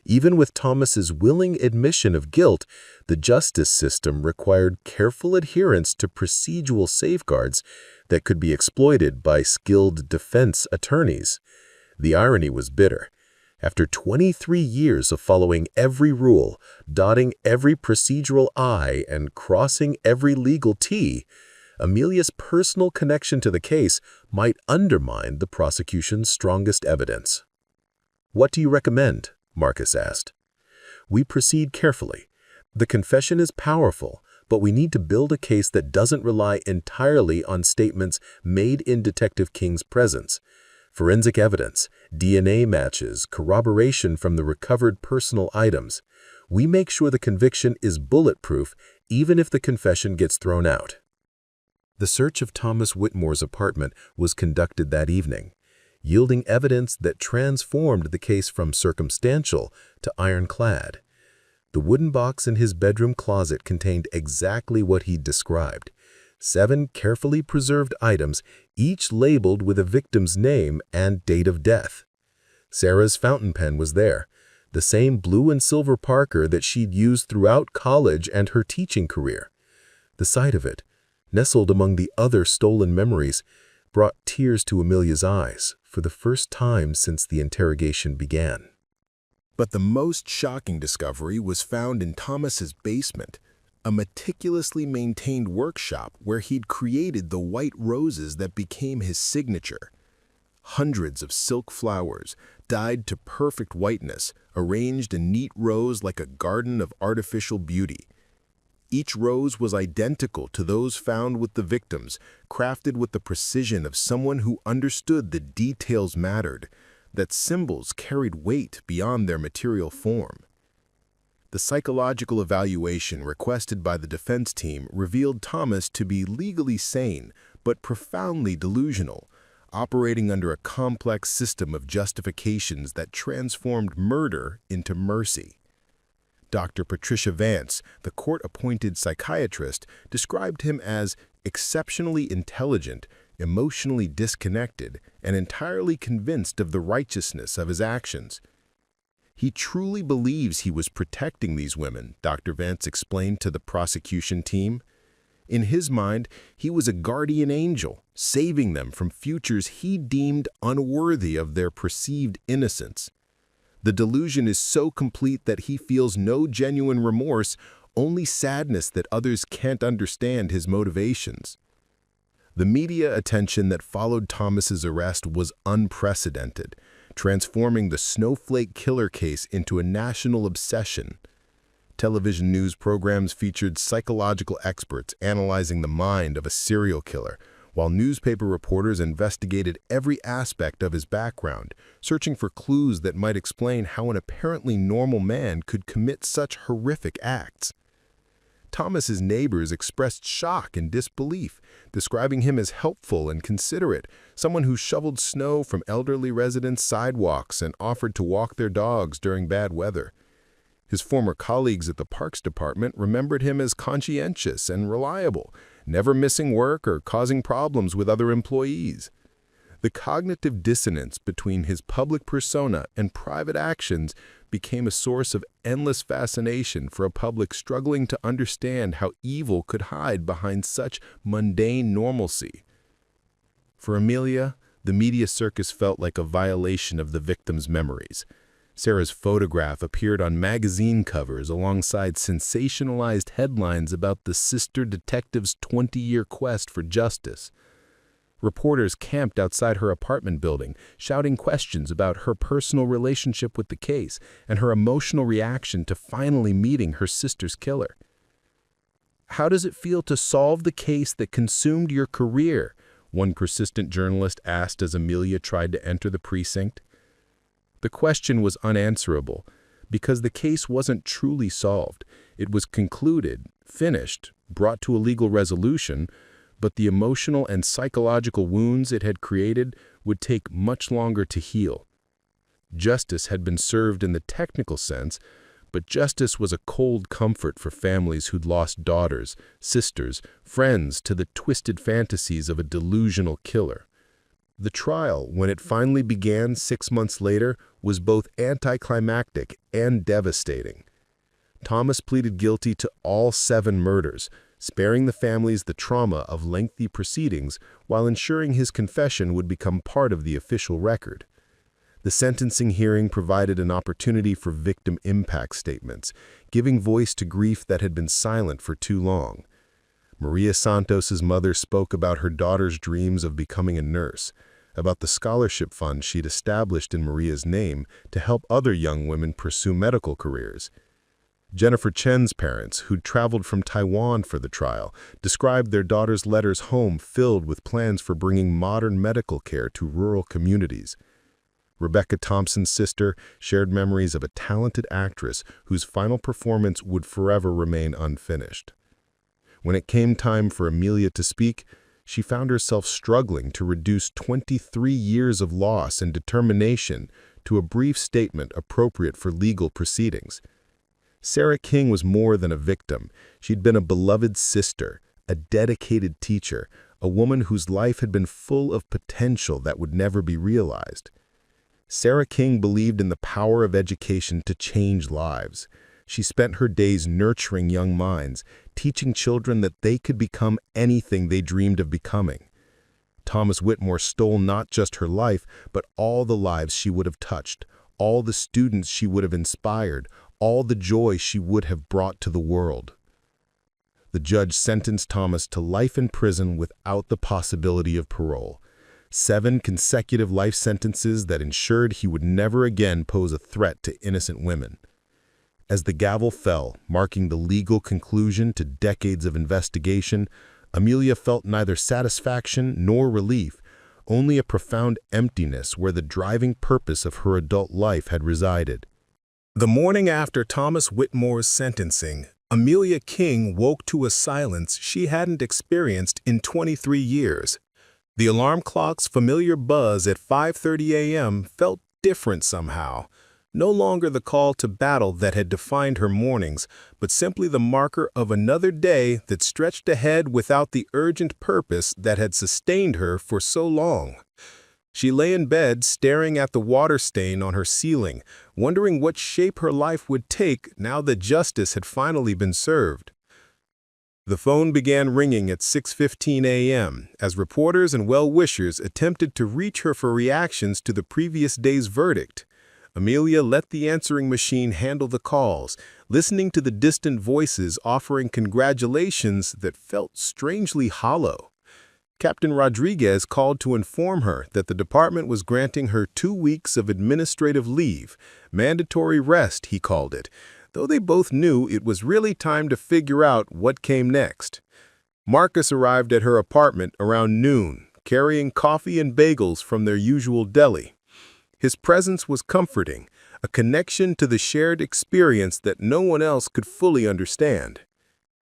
Even with Thomas's willing admission of guilt, the justice system required careful adherence to procedural safeguards that could be exploited by skilled defense attorneys. The irony was bitter. After 23 years of following every rule, dotting every procedural I, and crossing every legal T, Amelia's personal connection to the case might undermine the prosecution's strongest evidence. "What do you recommend?" Marcus asked. "We proceed carefully. The confession is powerful, but we need to build a case that doesn't rely entirely on statements made in Detective King's presence. Forensic evidence, DNA matches, corroboration from the recovered personal items. We make sure the conviction is bulletproof even if the confession gets thrown out." The search of Thomas Whitmore's apartment was conducted that evening, yielding evidence that transformed the case from circumstantial to ironclad. The wooden box in his bedroom closet contained exactly what he'd described: 7 carefully preserved items, each labeled with a victim's name and date of death. Sarah's fountain pen was there, the same blue and silver Parker that she'd used throughout college and her teaching career. The sight of it, nestled among the other stolen memories, brought tears to Amelia's eyes for the first time since the interrogation began. But the most shocking discovery was found in Thomas's basement, a meticulously maintained workshop where he'd created the white roses that became his signature. Hundreds of silk flowers, dyed to perfect whiteness, arranged in neat rows like a garden of artificial beauty. Each rose was identical to those found with the victims, crafted with the precision of someone who understood the details mattered, that symbols carried weight beyond their material form. The psychological evaluation requested by the defense team revealed Thomas to be legally sane but profoundly delusional, operating under a complex system of justifications that transformed murder into mercy. Dr. Patricia Vance, the court-appointed psychiatrist, described him as exceptionally intelligent, emotionally disconnected, and entirely convinced of the righteousness of his actions. He truly believes he was protecting these women, Dr. Vance explained to the prosecution team. In his mind, he was a guardian angel, saving them from futures he deemed unworthy of their perceived innocence. The delusion is so complete that he feels no genuine remorse, only sadness that others can't understand his motivations. The media attention that followed Thomas's arrest was unprecedented, transforming the Snowflake Killer case into a national obsession. Television news programs featured psychological experts analyzing the mind of a serial killer, while newspaper reporters investigated every aspect of his background, searching for clues that might explain how an apparently normal man could commit such horrific acts. Thomas's neighbors expressed shock and disbelief, describing him as helpful and considerate, someone who shoveled snow from elderly residents' sidewalks and offered to walk their dogs during bad weather. His former colleagues at the Parks Department remembered him as conscientious and reliable, never missing work or causing problems with other employees. The cognitive dissonance between his public persona and private actions became a source of endless fascination for a public struggling to understand how evil could hide behind such mundane normalcy. For Amelia, the media circus felt like a violation of the victim's memories. Sarah's photograph appeared on magazine covers alongside sensationalized headlines about the sister detective's 20-year quest for justice. Reporters camped outside her apartment building, shouting questions about her personal relationship with the case and her emotional reaction to finally meeting her sister's killer. "How does it feel to solve the case that consumed your career?" one persistent journalist asked as Amelia tried to enter the precinct. The question was unanswerable, because the case wasn't truly solved. It was concluded, finished, brought to a legal resolution, but the emotional and psychological wounds it had created would take much longer to heal. Justice had been served in the technical sense, but justice was a cold comfort for families who'd lost daughters, sisters, friends to the twisted fantasies of a delusional killer. The trial, when it finally began 6 months later, was both anticlimactic and devastating. Thomas pleaded guilty to all 7 murders, sparing the families the trauma of lengthy proceedings while ensuring his confession would become part of the official record. The sentencing hearing provided an opportunity for victim impact statements, giving voice to grief that had been silent for too long. Maria Santos's mother spoke about her daughter's dreams of becoming a nurse, about the scholarship fund she'd established in Maria's name to help other young women pursue medical careers. Jennifer Chen's parents, who'd traveled from Taiwan for the trial, described their daughter's letters home filled with plans for bringing modern medical care to rural communities. Rebecca Thompson's sister shared memories of a talented actress whose final performance would forever remain unfinished. When it came time for Amelia to speak, she found herself struggling to reduce 23 years of loss and determination to a brief statement appropriate for legal proceedings. Sarah King was more than a victim. She'd been a beloved sister, a dedicated teacher, a woman whose life had been full of potential that would never be realized. Sarah King believed in the power of education to change lives. She spent her days nurturing young minds, teaching children that they could become anything they dreamed of becoming. Thomas Whitmore stole not just her life, but all the lives she would have touched, all the students she would have inspired, all the joy she would have brought to the world. The judge sentenced Thomas to life in prison without the possibility of parole. 7 consecutive life sentences that ensured he would never again pose a threat to innocent women. As the gavel fell, marking the legal conclusion to decades of investigation, Amelia felt neither satisfaction nor relief, only a profound emptiness where the driving purpose of her adult life had resided. The morning after Thomas Whitmore's sentencing, Amelia King woke to a silence she hadn't experienced in 23 years. The alarm clock's familiar buzz at 5:30 a.m. felt different somehow. No longer the call to battle that had defined her mornings, but simply the marker of another day that stretched ahead without the urgent purpose that had sustained her for so long. She lay in bed staring at the water stain on her ceiling, wondering what shape her life would take now that justice had finally been served. The phone began ringing at 6:15 a.m. as reporters and well-wishers attempted to reach her for reactions to the previous day's verdict. Amelia let the answering machine handle the calls, listening to the distant voices offering congratulations that felt strangely hollow. Captain Rodriguez called to inform her that the department was granting her 2 weeks of administrative leave, mandatory rest, he called it, though they both knew it was really time to figure out what came next. Marcus arrived at her apartment around noon, carrying coffee and bagels from their usual deli. His presence was comforting, a connection to the shared experience that no one else could fully understand.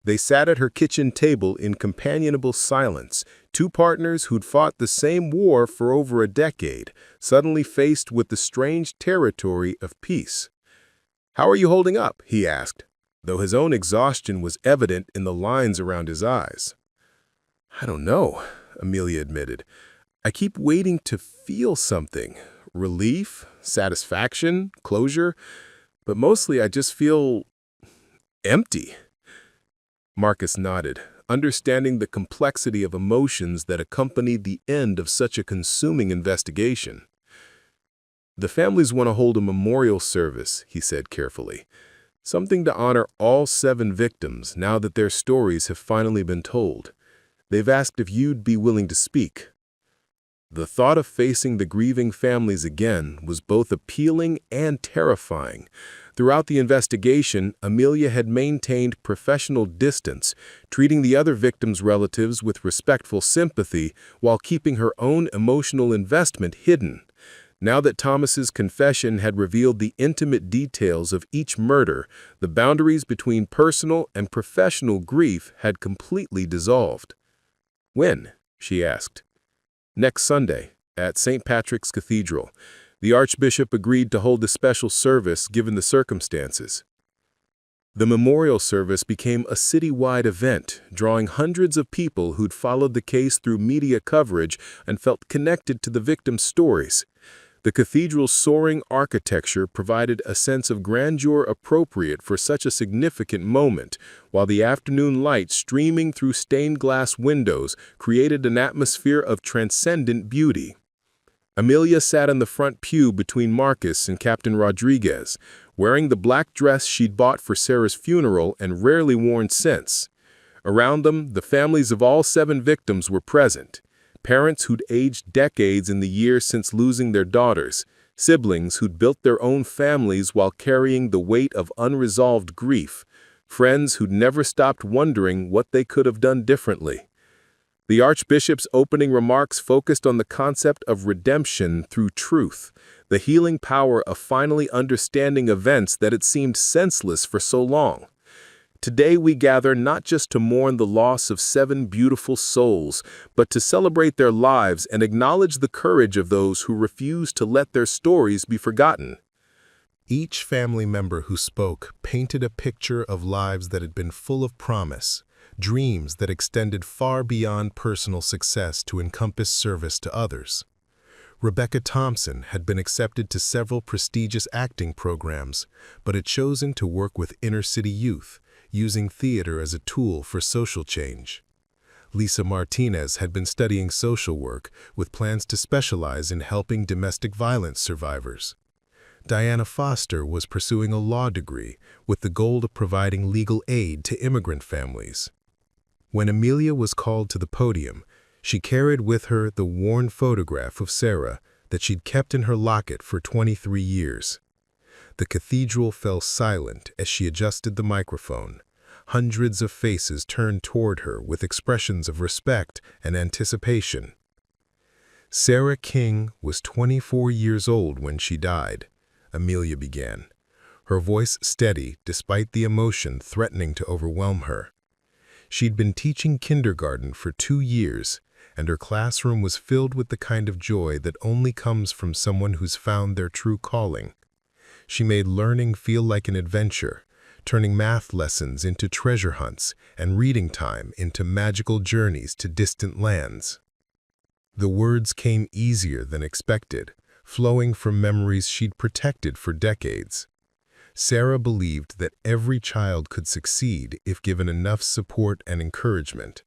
They sat at her kitchen table in companionable silence, 2 partners who'd fought the same war for over a decade, suddenly faced with the strange territory of peace. "How are you holding up?" he asked, though his own exhaustion was evident in the lines around his eyes. "I don't know," Amelia admitted. "I keep waiting to feel something. Relief, satisfaction, closure, but mostly I just feel empty." Marcus nodded, understanding the complexity of emotions that accompanied the end of such a consuming investigation. "The families want to hold a memorial service," he said carefully. "Something to honor all 7 victims now that their stories have finally been told. They've asked if you'd be willing to speak." The thought of facing the grieving families again was both appealing and terrifying. Throughout the investigation, Amelia had maintained professional distance, treating the other victims' relatives with respectful sympathy while keeping her own emotional investment hidden. Now that Thomas's confession had revealed the intimate details of each murder, the boundaries between personal and professional grief had completely dissolved. "When?" she asked. "Next Sunday, at St. Patrick's Cathedral. The Archbishop agreed to hold a special service given the circumstances." The memorial service became a citywide event, drawing hundreds of people who'd followed the case through media coverage and felt connected to the victims' stories. The cathedral's soaring architecture provided a sense of grandeur appropriate for such a significant moment, while the afternoon light streaming through stained glass windows created an atmosphere of transcendent beauty. Amelia sat in the front pew between Marcus and Captain Rodriguez, wearing the black dress she'd bought for Sarah's funeral and rarely worn since. Around them, the families of all 7 victims were present. Parents who'd aged decades in the years since losing their daughters, siblings who'd built their own families while carrying the weight of unresolved grief, friends who'd never stopped wondering what they could have done differently. The Archbishop's opening remarks focused on the concept of redemption through truth, the healing power of finally understanding events that had seemed senseless for so long. Today we gather not just to mourn the loss of 7 beautiful souls, but to celebrate their lives and acknowledge the courage of those who refuse to let their stories be forgotten. Each family member who spoke painted a picture of lives that had been full of promise, dreams that extended far beyond personal success to encompass service to others. Rebecca Thompson had been accepted to several prestigious acting programs, but had chosen to work with inner-city youth, using theater as a tool for social change. Lisa Martinez had been studying social work with plans to specialize in helping domestic violence survivors. Diana Foster was pursuing a law degree with the goal of providing legal aid to immigrant families. When Amelia was called to the podium, she carried with her the worn photograph of Sarah that she'd kept in her locket for 23 years. The cathedral fell silent as she adjusted the microphone. Hundreds of faces turned toward her with expressions of respect and anticipation. Sarah King was 24 years old when she died, Amelia began, her voice steady despite the emotion threatening to overwhelm her. She'd been teaching kindergarten for 2 years, and her classroom was filled with the kind of joy that only comes from someone who's found their true calling. She made learning feel like an adventure, turning math lessons into treasure hunts and reading time into magical journeys to distant lands. The words came easier than expected, flowing from memories she'd protected for decades. Sarah believed that every child could succeed if given enough support and encouragement.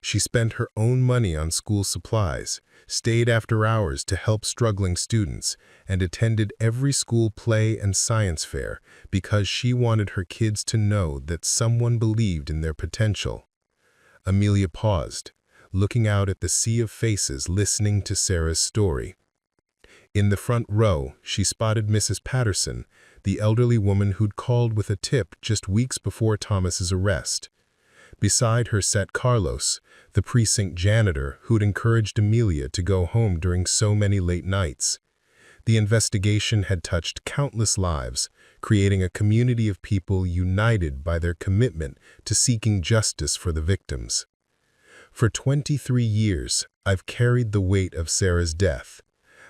She spent her own money on school supplies, stayed after hours to help struggling students, and attended every school play and science fair because she wanted her kids to know that someone believed in their potential. Amelia paused, looking out at the sea of faces listening to Sarah's story. In the front row, she spotted Mrs. Patterson, the elderly woman who'd called with a tip just weeks before Thomas's arrest. Beside her sat Carlos, the precinct janitor who'd encouraged Amelia to go home during so many late nights. The investigation had touched countless lives, creating a community of people united by their commitment to seeking justice for the victims. For 23 years, I've carried the weight of Sarah's death.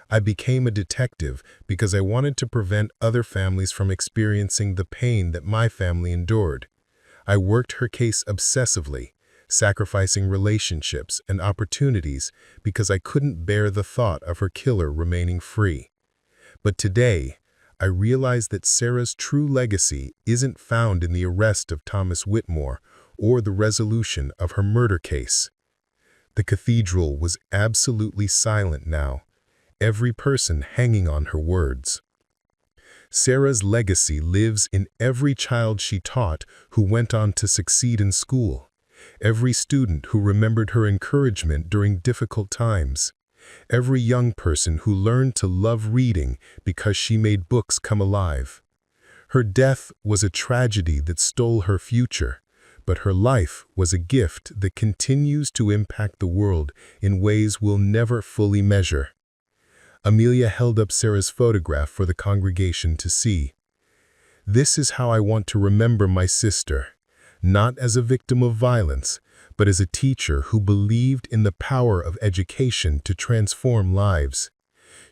I became a detective because I wanted to prevent other families from experiencing the pain that my family endured. I worked her case obsessively, sacrificing relationships and opportunities because I couldn't bear the thought of her killer remaining free. But today, I realize that Sarah's true legacy isn't found in the arrest of Thomas Whitmore or the resolution of her murder case. The cathedral was absolutely silent now, every person hanging on her words. Sarah's legacy lives in every child she taught who went on to succeed in school, every student who remembered her encouragement during difficult times, every young person who learned to love reading because she made books come alive. Her death was a tragedy that stole her future, but her life was a gift that continues to impact the world in ways we'll never fully measure. Amelia held up Sarah's photograph for the congregation to see. "This is how I want to remember my sister, not as a victim of violence, but as a teacher who believed in the power of education to transform lives.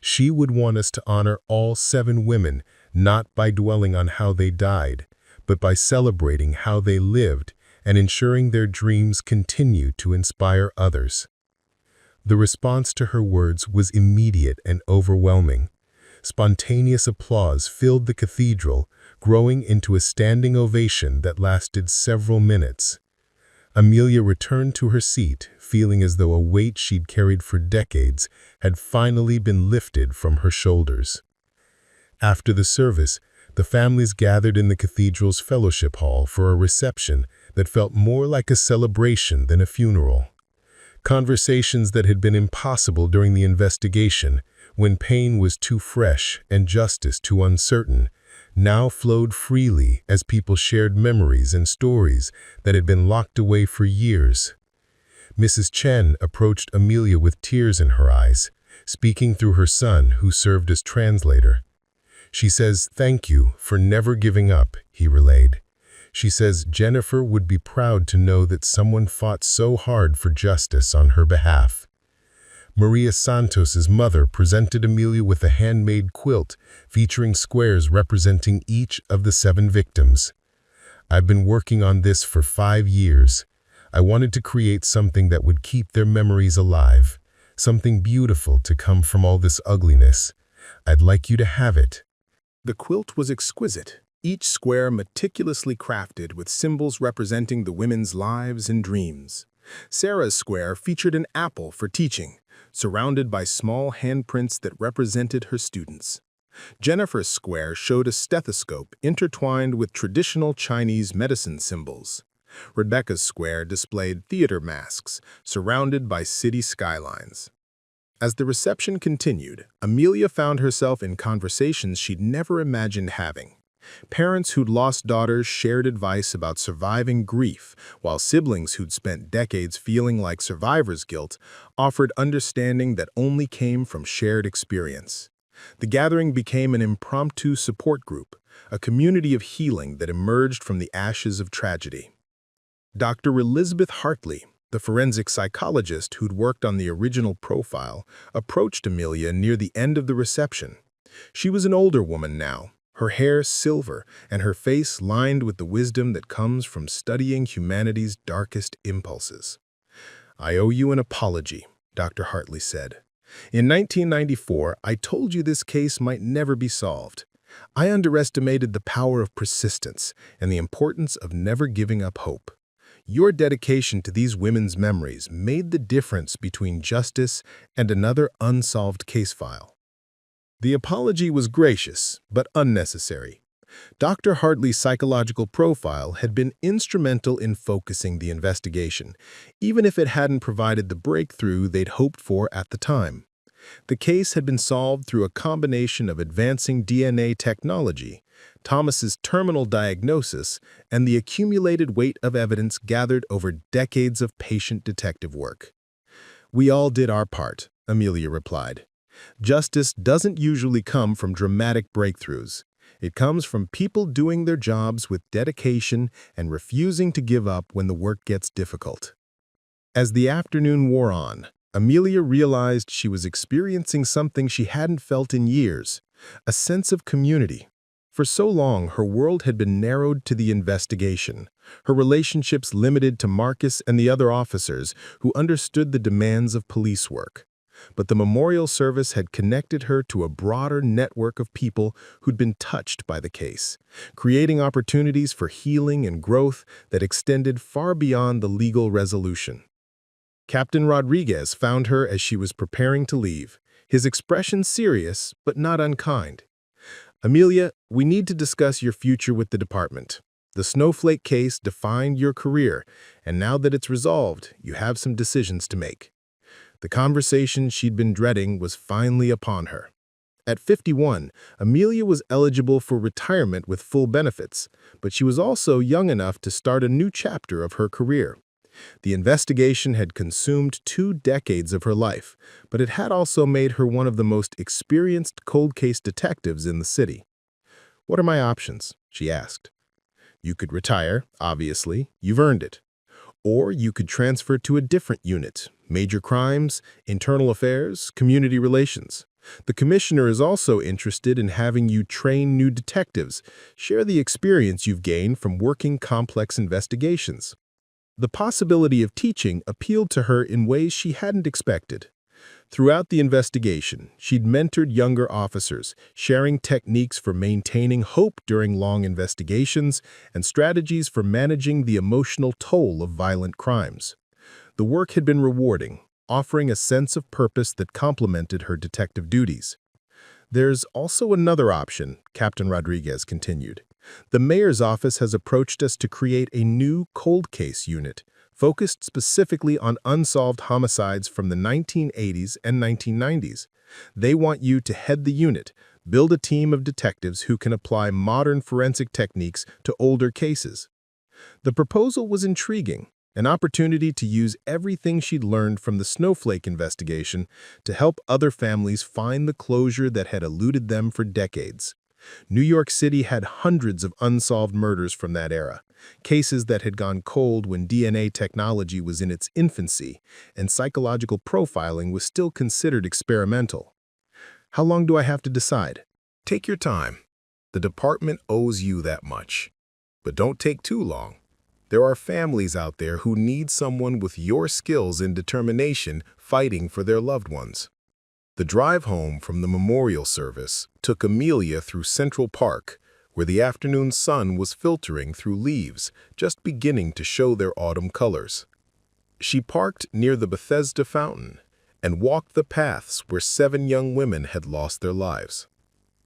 She would want us to honor all 7 women, not by dwelling on how they died, but by celebrating how they lived and ensuring their dreams continue to inspire others." The response to her words was immediate and overwhelming. Spontaneous applause filled the cathedral, growing into a standing ovation that lasted several minutes. Amelia returned to her seat, feeling as though a weight she'd carried for decades had finally been lifted from her shoulders. After the service, the families gathered in the cathedral's fellowship hall for a reception that felt more like a celebration than a funeral. Conversations that had been impossible during the investigation, when pain was too fresh and justice too uncertain, now flowed freely as people shared memories and stories that had been locked away for years. Mrs. Chen approached Amelia with tears in her eyes, speaking through her son, who served as translator. She says, "Thank you for never giving up," he relayed. She says Jennifer would be proud to know that someone fought so hard for justice on her behalf. Maria Santos's mother presented Amelia with a handmade quilt featuring squares representing each of the 7 victims. "I've been working on this for 5 years. I wanted to create something that would keep their memories alive, something beautiful to come from all this ugliness. I'd like you to have it." The quilt was exquisite, each square meticulously crafted with symbols representing the women's lives and dreams. Sarah's square featured an apple for teaching, surrounded by small handprints that represented her students. Jennifer's square showed a stethoscope intertwined with traditional Chinese medicine symbols. Rebecca's square displayed theater masks, surrounded by city skylines. As the reception continued, Amelia found herself in conversations she'd never imagined having. Parents who'd lost daughters shared advice about surviving grief, while siblings who'd spent decades feeling like survivor's guilt offered understanding that only came from shared experience. The gathering became an impromptu support group, a community of healing that emerged from the ashes of tragedy. Dr. Elizabeth Hartley, the forensic psychologist who'd worked on the original profile, approached Amelia near the end of the reception. She was an older woman now, her hair silver and her face lined with the wisdom that comes from studying humanity's darkest impulses. "I owe you an apology," Dr. Hartley said. "In 1994, I told you this case might never be solved. I underestimated the power of persistence and the importance of never giving up hope. Your dedication to these women's memories made the difference between justice and another unsolved case file." The apology was gracious, but unnecessary. Dr. Hartley's psychological profile had been instrumental in focusing the investigation, even if it hadn't provided the breakthrough they'd hoped for at the time. The case had been solved through a combination of advancing DNA technology, Thomas's terminal diagnosis, and the accumulated weight of evidence gathered over decades of patient detective work. "We all did our part," Amelia replied. "Justice doesn't usually come from dramatic breakthroughs. It comes from people doing their jobs with dedication and refusing to give up when the work gets difficult." As the afternoon wore on, Amelia realized she was experiencing something she hadn't felt in years, a sense of community. For so long, her world had been narrowed to the investigation, her relationships limited to Marcus and the other officers who understood the demands of police work. But the memorial service had connected her to a broader network of people who'd been touched by the case, creating opportunities for healing and growth that extended far beyond the legal resolution. Captain Rodriguez found her as she was preparing to leave. his expression serious but not unkind. "Amelia, we need to discuss your future with the department. The Snowflake case defined your career, and now that it's resolved, you have some decisions to make." The conversation she'd been dreading was finally upon her. At 51, Amelia was eligible for retirement with full benefits, but she was also young enough to start a new chapter of her career. The investigation had consumed 2 decades of her life, but it had also made her one of the most experienced cold case detectives in the city. "What are my options?" she asked. "You could retire, obviously, you've earned it. Or you could transfer to a different unit, major crimes, internal affairs, community relations. The commissioner is also interested in having you train new detectives, share the experience you've gained from working complex investigations." The possibility of teaching appealed to her in ways she hadn't expected. Throughout the investigation, she'd mentored younger officers, sharing techniques for maintaining hope during long investigations and strategies for managing the emotional toll of violent crimes. The work had been rewarding, offering a sense of purpose that complemented her detective duties. "There's also another option," Captain Rodriguez continued. "The mayor's office has approached us to create a new cold case unit, focused specifically on unsolved homicides from the 1980s and 1990s. They want you to head the unit, build a team of detectives who can apply modern forensic techniques to older cases." The proposal was intriguing, an opportunity to use everything she'd learned from the Snowflake investigation to help other families find the closure that had eluded them for decades. New York City had hundreds of unsolved murders from that era, cases that had gone cold when DNA technology was in its infancy and psychological profiling was still considered experimental. "How long do I have to decide?" Take your time. The department owes you that much. But don't take too long. There are families out there who need someone with your skills and determination fighting for their loved ones. The drive home from the memorial service took Amelia through Central Park, where the afternoon sun was filtering through leaves, just beginning to show their autumn colors. She parked near the Bethesda fountain and walked the paths where 7 young women had lost their lives,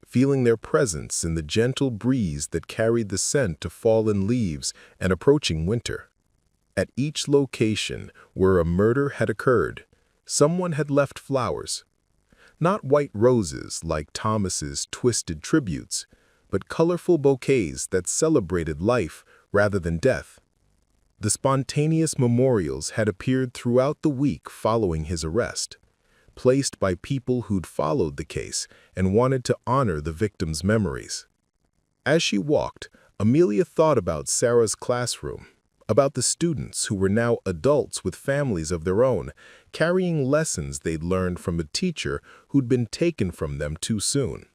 feeling their presence in the gentle breeze that carried the scent of fallen leaves and approaching winter. At each location where a murder had occurred, someone had left flowers. Not white roses like Thomas's twisted tributes, but colorful bouquets that celebrated life rather than death. The spontaneous memorials had appeared throughout the week following his arrest, placed by people who'd followed the case and wanted to honor the victims' memories. As she walked, Amelia thought about Sarah's classroom, about the students who were now adults with families of their own, carrying lessons they'd learned from a teacher who'd been taken from them too soon.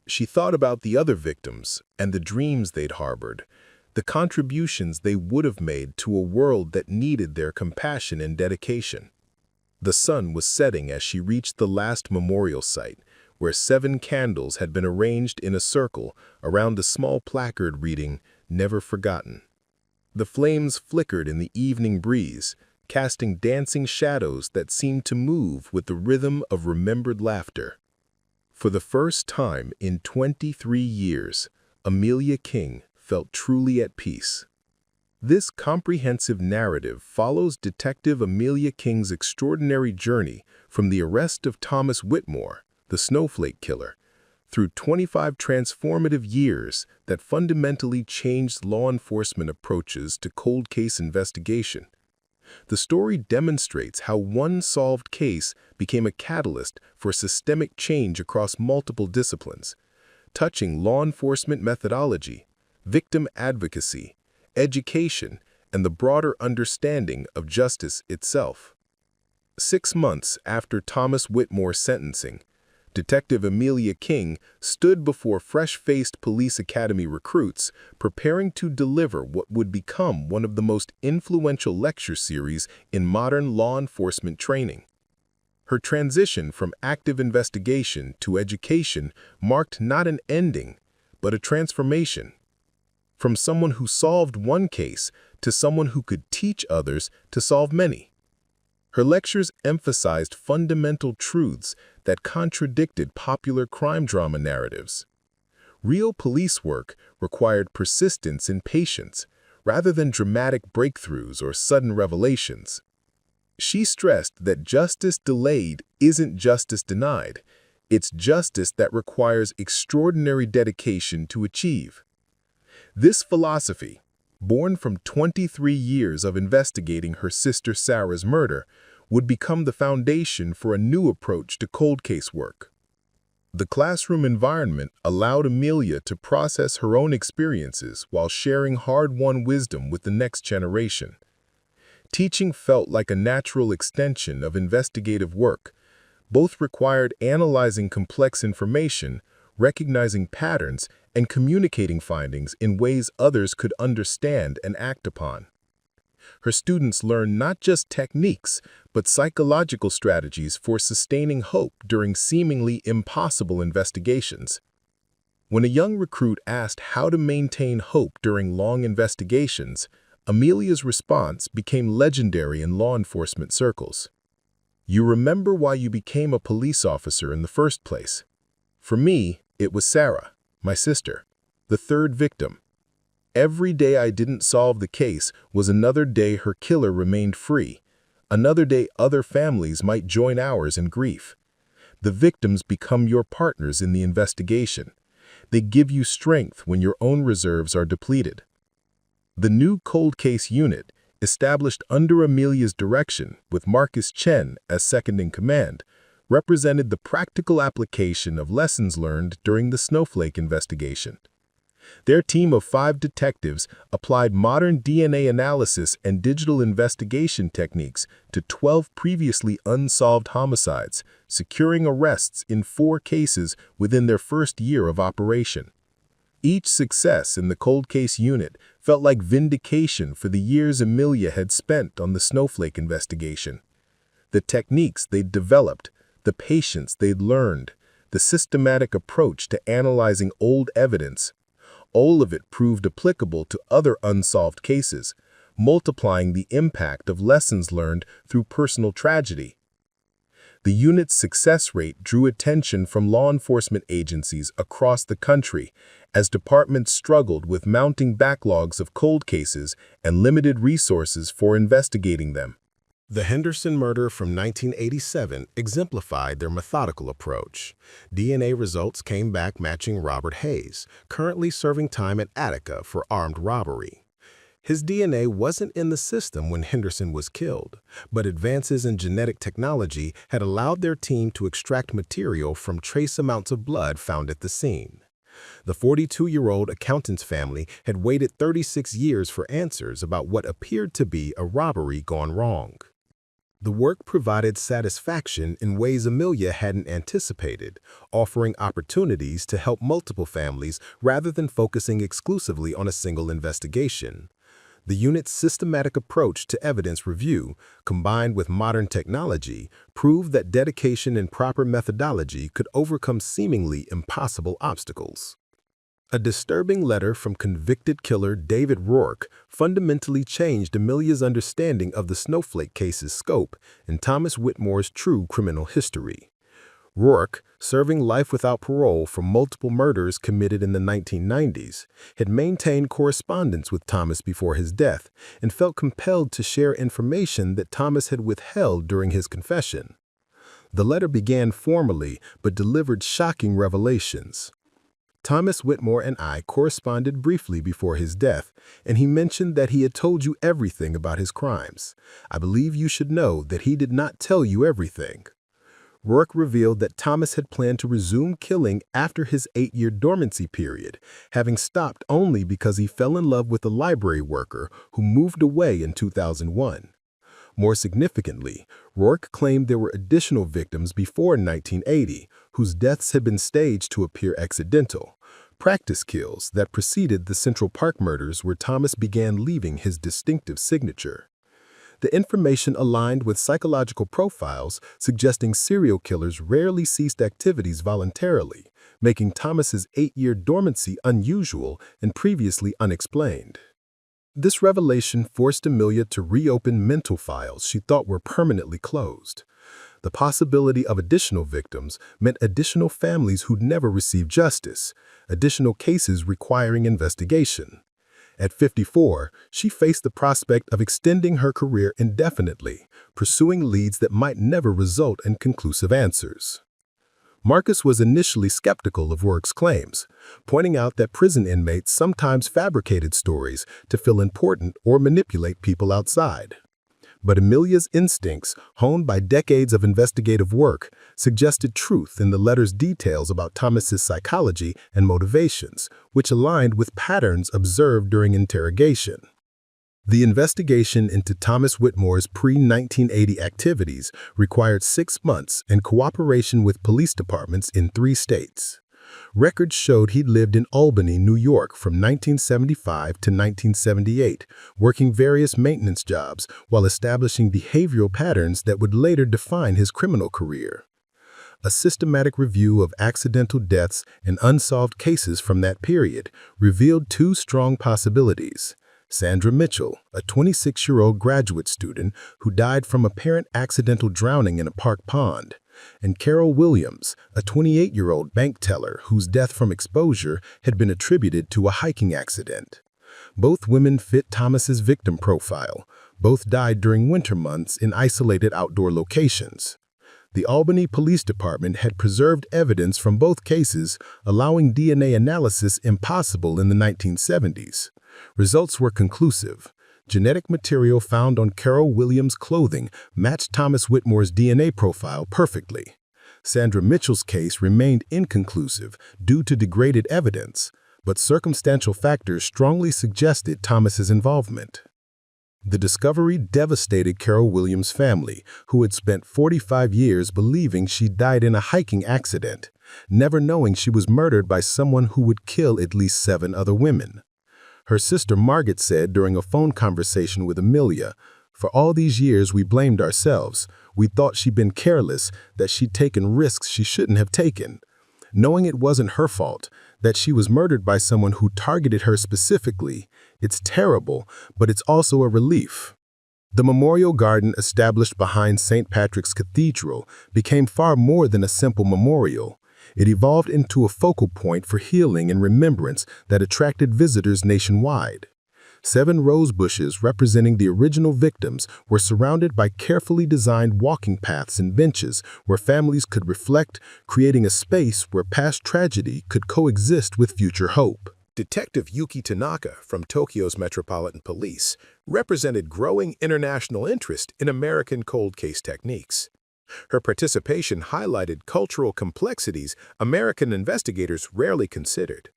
She thought about the other victims and the dreams they'd harbored, the contributions they would have made to a world that needed their compassion and dedication. The sun was setting as she reached the last memorial site, where 7 candles had been arranged in a circle around a small placard reading, "Never Forgotten." The flames flickered in the evening breeze, casting dancing shadows that seemed to move with the rhythm of remembered laughter. For the first time in 23 years, Amelia King felt truly at peace. This comprehensive narrative follows Detective Amelia King's extraordinary journey from the arrest of Thomas Whitmore, the Snowflake Killer, through 25 transformative years that fundamentally changed law enforcement approaches to cold case investigation. The story demonstrates how one solved case became a catalyst for systemic change across multiple disciplines, touching law enforcement methodology, victim advocacy, education, and the broader understanding of justice itself. 6 months after Thomas Whitmore's sentencing, Detective Amelia King stood before fresh-faced police academy recruits, preparing to deliver what would become one of the most influential lecture series in modern law enforcement training. Her transition from active investigation to education marked not an ending, but a transformation. From someone who solved one case to someone who could teach others to solve many. Her lectures emphasized fundamental truths that contradicted popular crime drama narratives. Real police work required persistence and patience, rather than dramatic breakthroughs or sudden revelations. She stressed that justice delayed isn't justice denied, it's justice that requires extraordinary dedication to achieve. This philosophy, born from 23 years of investigating her sister Sarah's murder, would become the foundation for a new approach to cold case work. The classroom environment allowed Amelia to process her own experiences while sharing hard-won wisdom with the next generation. Teaching felt like a natural extension of investigative work. Both required analyzing complex information, recognizing patterns, and communicating findings in ways others could understand and act upon. Her students learned not just techniques, but psychological strategies for sustaining hope during seemingly impossible investigations. When a young recruit asked how to maintain hope during long investigations, Amelia's response became legendary in law enforcement circles. "You remember why you became a police officer in the first place. For me, it was Sarah, my sister, the third victim. Every day I didn't solve the case was another day her killer remained free, another day other families might join ours in grief. The victims become your partners in the investigation. They give you strength when your own reserves are depleted." The new cold case unit, established under Amelia's direction with Marcus Chen as second-in-command, represented the practical application of lessons learned during the Snowflake investigation. Their team of 5 detectives applied modern DNA analysis and digital investigation techniques to 12 previously unsolved homicides, securing arrests in 4 cases within their first year of operation. Each success in the cold case unit felt like vindication for the years Amelia had spent on the Snowflake investigation. The techniques they'd developed, the patience they'd learned, the systematic approach to analyzing old evidence, all of it proved applicable to other unsolved cases, multiplying the impact of lessons learned through personal tragedy. The unit's success rate drew attention from law enforcement agencies across the country as departments struggled with mounting backlogs of cold cases and limited resources for investigating them. The Henderson murder from 1987 exemplified their methodical approach. DNA results came back matching Robert Hayes, currently serving time at Attica for armed robbery. His DNA wasn't in the system when Henderson was killed, but advances in genetic technology had allowed their team to extract material from trace amounts of blood found at the scene. The 42-year-old accountant's family had waited 36 years for answers about what appeared to be a robbery gone wrong. The work provided satisfaction in ways Amelia hadn't anticipated, offering opportunities to help multiple families rather than focusing exclusively on a single investigation. The unit's systematic approach to evidence review, combined with modern technology, proved that dedication and proper methodology could overcome seemingly impossible obstacles. A disturbing letter from convicted killer David Rourke fundamentally changed Amelia's understanding of the Snowflake case's scope and Thomas Whitmore's true criminal history. Rourke, serving life without parole for multiple murders committed in the 1990s, had maintained correspondence with Thomas before his death and felt compelled to share information that Thomas had withheld during his confession. The letter began formally but delivered shocking revelations. Thomas Whitmore and I corresponded briefly before his death, and he mentioned that he had told you everything about his crimes. I believe you should know that he did not tell you everything. Rourke revealed that Thomas had planned to resume killing after his 8-year dormancy period, having stopped only because he fell in love with a library worker who moved away in 2001. More significantly, Rourke claimed there were additional victims before 1980 whose deaths had been staged to appear accidental, practice kills that preceded the Central Park murders where Thomas began leaving his distinctive signature. The information aligned with psychological profiles suggesting serial killers rarely ceased activities voluntarily, making Thomas's 8-year dormancy unusual and previously unexplained. This revelation forced Amelia to reopen mental files she thought were permanently closed. The possibility of additional victims meant additional families who'd never received justice, additional cases requiring investigation. At 54, she faced the prospect of extending her career indefinitely, pursuing leads that might never result in conclusive answers. Marcus was initially skeptical of Work's claims, pointing out that prison inmates sometimes fabricated stories to feel important or manipulate people outside. But Amelia's instincts, honed by decades of investigative work, suggested truth in the letter's details about Thomas's psychology and motivations, which aligned with patterns observed during interrogation. The investigation into Thomas Whitmore's pre-1980 activities required 6 months and cooperation with police departments in 3 states. Records showed he'd lived in Albany, New York from 1975 to 1978, working various maintenance jobs while establishing behavioral patterns that would later define his criminal career. A systematic review of accidental deaths and unsolved cases from that period revealed 2 strong possibilities. Sandra Mitchell, a 26-year-old graduate student who died from apparent accidental drowning in a park pond, and Carol Williams, a 28-year-old bank teller whose death from exposure had been attributed to a hiking accident. Both women fit Thomas's victim profile. Both died during winter months in isolated outdoor locations. The Albany Police Department had preserved evidence from both cases, allowing DNA analysis impossible in the 1970s. Results were conclusive. Genetic material found on Carol Williams' clothing matched Thomas Whitmore's DNA profile perfectly. Sandra Mitchell's case remained inconclusive due to degraded evidence, but circumstantial factors strongly suggested Thomas's involvement. The discovery devastated Carol Williams' family, who had spent 45 years believing she died in a hiking accident, never knowing she was murdered by someone who would kill at least 7 other women. Her sister Margaret said during a phone conversation with Amelia, "For all these years we blamed ourselves. We thought she'd been careless, that she'd taken risks she shouldn't have taken. Knowing it wasn't her fault, that she was murdered by someone who targeted her specifically, it's terrible, but it's also a relief." The memorial garden established behind St. Patrick's Cathedral became far more than a simple memorial. It evolved into a focal point for healing and remembrance that attracted visitors nationwide. 7 rose bushes representing the original victims were surrounded by carefully designed walking paths and benches where families could reflect, creating a space where past tragedy could coexist with future hope. Detective Yuki Tanaka from Tokyo's Metropolitan Police represented growing international interest in American cold case techniques. Her participation highlighted cultural complexities American investigators rarely considered.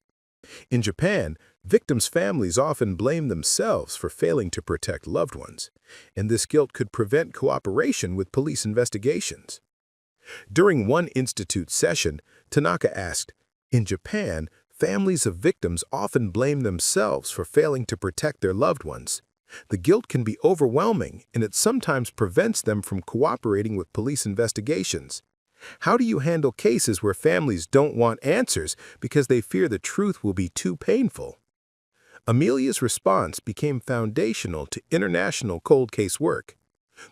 In Japan, victims' families often blame themselves for failing to protect loved ones, and this guilt could prevent cooperation with police investigations. During one institute session, Tanaka asked, "In Japan, families of victims often blame themselves for failing to protect their loved ones. The guilt can be overwhelming, and it sometimes prevents them from cooperating with police investigations. How do you handle cases where families don't want answers because they fear the truth will be too painful?" Amelia's response became foundational to international cold case work.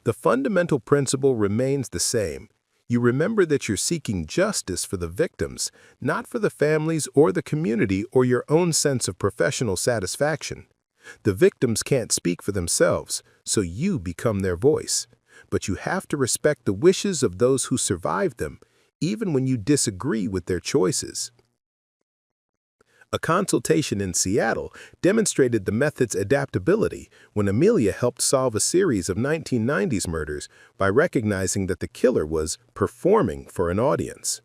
The fundamental principle remains the same. You remember that you're seeking justice for the victims, not for the families or the community or your own sense of professional satisfaction. The victims can't speak for themselves, so you become their voice. But you have to respect the wishes of those who survived them, even when you disagree with their choices. A consultation in Seattle demonstrated the method's adaptability when Amelia helped solve a series of 1990s murders by recognizing that the killer was performing for an audience.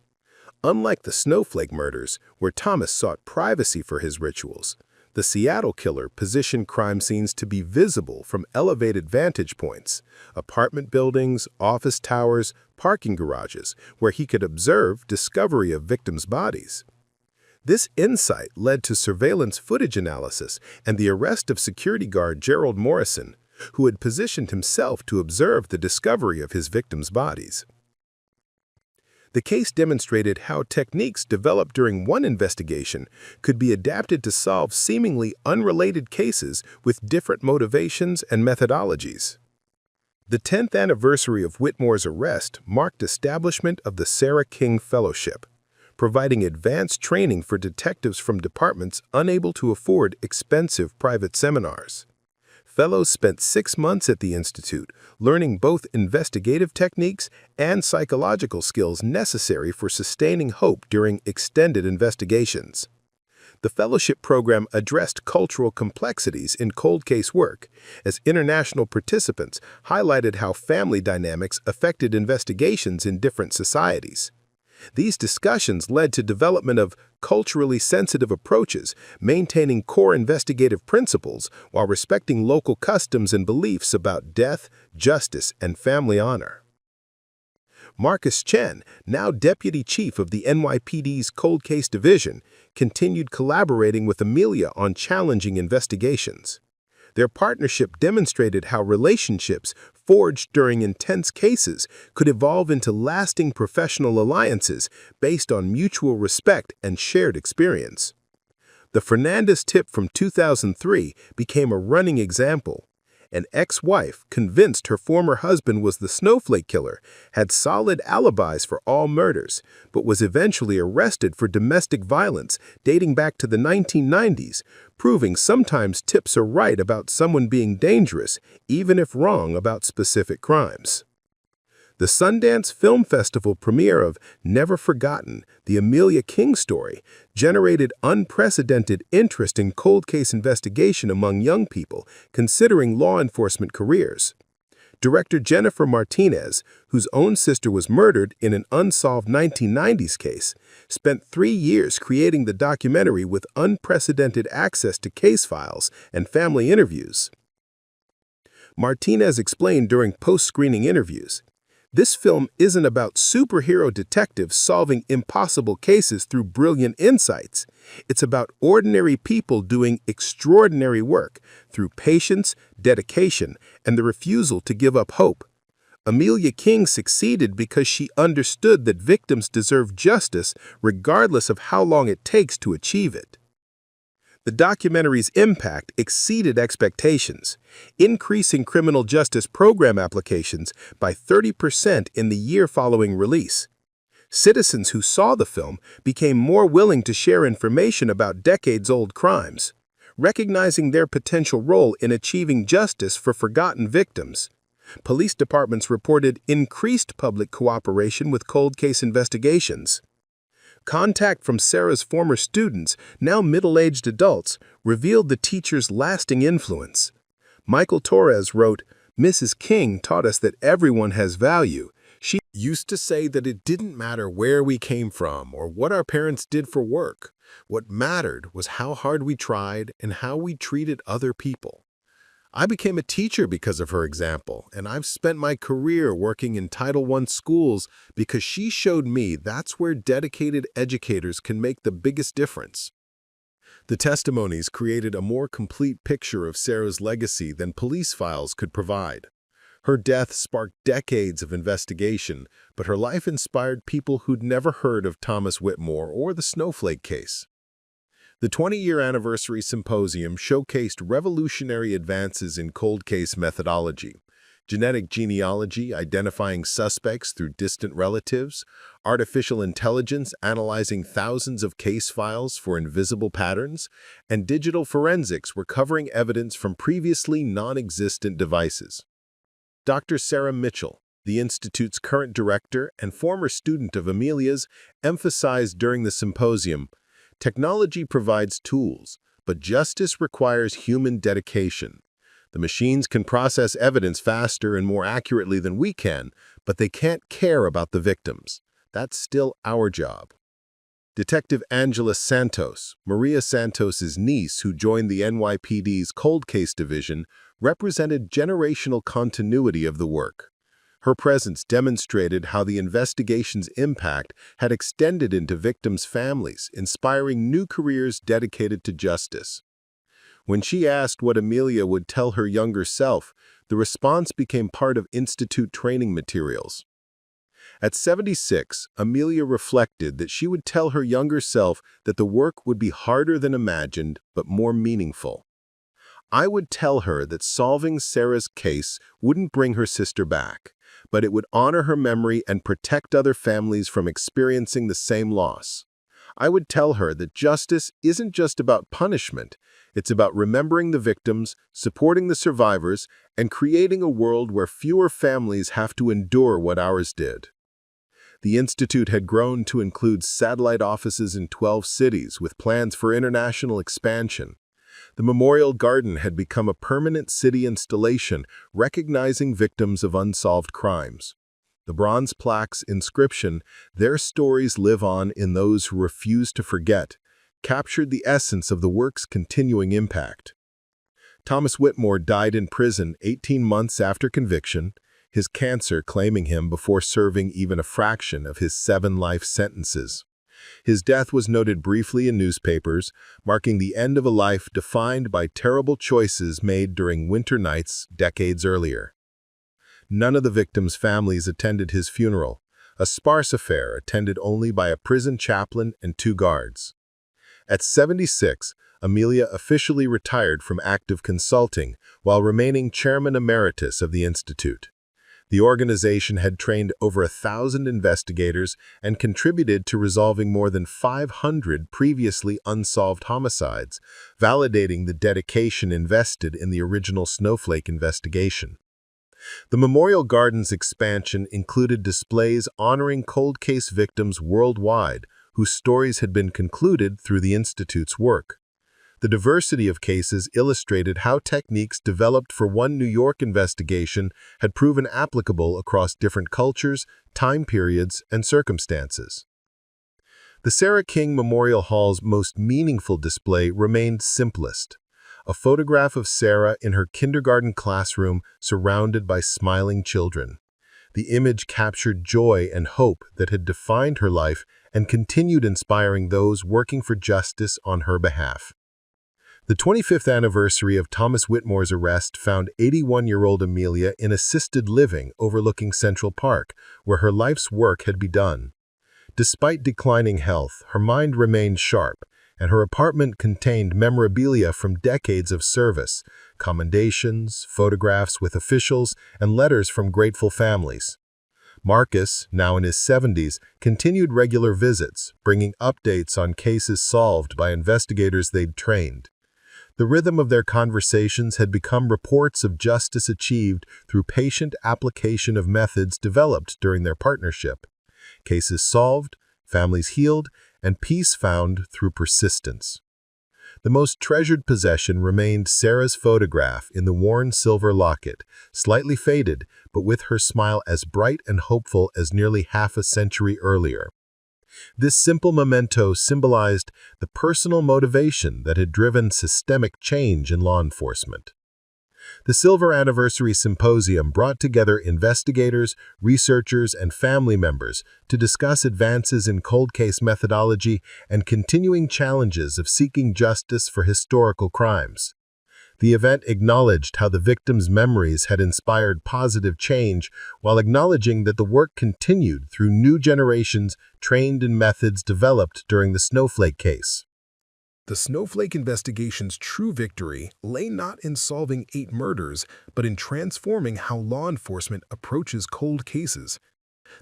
Unlike the Snowflake murders, where Thomas sought privacy for his rituals, the Seattle killer positioned crime scenes to be visible from elevated vantage points, apartment buildings, office towers, parking garages, where he could observe discovery of victims' bodies. This insight led to surveillance footage analysis and the arrest of security guard Gerald Morrison, who had positioned himself to observe the discovery of his victims' bodies. The case demonstrated how techniques developed during one investigation could be adapted to solve seemingly unrelated cases with different motivations and methodologies. The 10th anniversary of Whitmore's arrest marked establishment of the Sarah King Fellowship, providing advanced training for detectives from departments unable to afford expensive private seminars. Fellows spent 6 months at the institute, learning both investigative techniques and psychological skills necessary for sustaining hope during extended investigations. The fellowship program addressed cultural complexities in cold case work, as international participants highlighted how family dynamics affected investigations in different societies. These discussions led to development of culturally sensitive approaches, maintaining core investigative principles while respecting local customs and beliefs about death, justice, and family honor. Marcus Chen, now deputy chief of the NYPD's Cold Case Division, continued collaborating with Amelia on challenging investigations. Their partnership demonstrated how relationships forged during intense cases could evolve into lasting professional alliances based on mutual respect and shared experience. The Fernandez tip from 2003 became a running example. An ex-wife, convinced her former husband was the Snowflake Killer, had solid alibis for all murders, but was eventually arrested for domestic violence dating back to the 1990s, proving sometimes tips are right about someone being dangerous, even if wrong about specific crimes. The Sundance Film Festival premiere of Never Forgotten, the Amelia King story, generated unprecedented interest in cold case investigation among young people considering law enforcement careers. Director Jennifer Martinez, whose own sister was murdered in an unsolved 1990s case, spent 3 years creating the documentary with unprecedented access to case files and family interviews. Martinez explained during post-screening interviews, "This film isn't about superhero detectives solving impossible cases through brilliant insights. It's about ordinary people doing extraordinary work through patience, dedication, and the refusal to give up hope. Amelia King succeeded because she understood that victims deserve justice regardless of how long it takes to achieve it." The documentary's impact exceeded expectations, increasing criminal justice program applications by 30% in the year following release. Citizens who saw the film became more willing to share information about decades-old crimes, recognizing their potential role in achieving justice for forgotten victims. Police departments reported increased public cooperation with cold case investigations. Contact from Sarah's former students, now middle-aged adults, revealed the teacher's lasting influence. Michael Torres wrote, "Mrs. King taught us that everyone has value. She used to say that it didn't matter where we came from or what our parents did for work. What mattered was how hard we tried and how we treated other people. I became a teacher because of her example, and I've spent my career working in Title I schools because she showed me that's where dedicated educators can make the biggest difference." The testimonies created a more complete picture of Sarah's legacy than police files could provide. Her death sparked decades of investigation, but her life inspired people who'd never heard of Thomas Whitmore or the Snowflake case. The 20-year anniversary symposium showcased revolutionary advances in cold case methodology, genetic genealogy identifying suspects through distant relatives, artificial intelligence analyzing thousands of case files for invisible patterns, and digital forensics recovering evidence from previously non-existent devices. Dr. Sarah Mitchell, the Institute's current director and former student of Amelia's, emphasized during the symposium, "Technology provides tools, but justice requires human dedication. The machines can process evidence faster and more accurately than we can, but they can't care about the victims. That's still our job." Detective Angela Santos, Maria Santos's niece who joined the NYPD's Cold Case Division, represented generational continuity of the work. Her presence demonstrated how the investigation's impact had extended into victims' families, inspiring new careers dedicated to justice. When she asked what Amelia would tell her younger self, the response became part of Institute training materials. At 76, Amelia reflected that she would tell her younger self that the work would be harder than imagined, but more meaningful. I would tell her that solving Sarah's case wouldn't bring her sister back, but it would honor her memory and protect other families from experiencing the same loss. I would tell her that justice isn't just about punishment, it's about remembering the victims, supporting the survivors, and creating a world where fewer families have to endure what ours did. The Institute had grown to include satellite offices in 12 cities with plans for international expansion. The Memorial Garden had become a permanent city installation recognizing victims of unsolved crimes. The bronze plaque's inscription, "Their stories live on in those who refuse to forget," captured the essence of the work's continuing impact. Thomas Whitmore died in prison 18 months after conviction, his cancer claiming him before serving even a fraction of his 7 life sentences. His death was noted briefly in newspapers, marking the end of a life defined by terrible choices made during winter nights decades earlier. None of the victims' families attended his funeral, a sparse affair attended only by a prison chaplain and 2 guards. At 76, Amelia officially retired from active consulting while remaining chairman emeritus of the Institute. The organization had trained over 1,000 investigators and contributed to resolving more than 500 previously unsolved homicides, validating the dedication invested in the original Snowflake investigation. The Memorial Garden's expansion included displays honoring cold case victims worldwide whose stories had been concluded through the Institute's work. The diversity of cases illustrated how techniques developed for one New York investigation had proven applicable across different cultures, time periods, and circumstances. The Sarah King Memorial Hall's most meaningful display remained simplest: a photograph of Sarah in her kindergarten classroom surrounded by smiling children. The image captured joy and hope that had defined her life and continued inspiring those working for justice on her behalf. The 25th anniversary of Thomas Whitmore's arrest found 81-year-old Amelia in assisted living overlooking Central Park, where her life's work had begun. Despite declining health, her mind remained sharp, and her apartment contained memorabilia from decades of service, commendations, photographs with officials, and letters from grateful families. Marcus, now in his 70s, continued regular visits, bringing updates on cases solved by investigators they'd trained. The rhythm of their conversations had become reports of justice achieved through patient application of methods developed during their partnership. Cases solved, families healed, and peace found through persistence. The most treasured possession remained Sarah's photograph in the worn silver locket, slightly faded, but with her smile as bright and hopeful as nearly half a century earlier. This simple memento symbolized the personal motivation that had driven systemic change in law enforcement. The Silver Anniversary Symposium brought together investigators, researchers, and family members to discuss advances in cold case methodology and continuing challenges of seeking justice for historical crimes. The event acknowledged how the victims' memories had inspired positive change while acknowledging that the work continued through new generations trained in methods developed during the Snowflake case. The Snowflake investigation's true victory lay not in solving 8 murders, but in transforming how law enforcement approaches cold cases.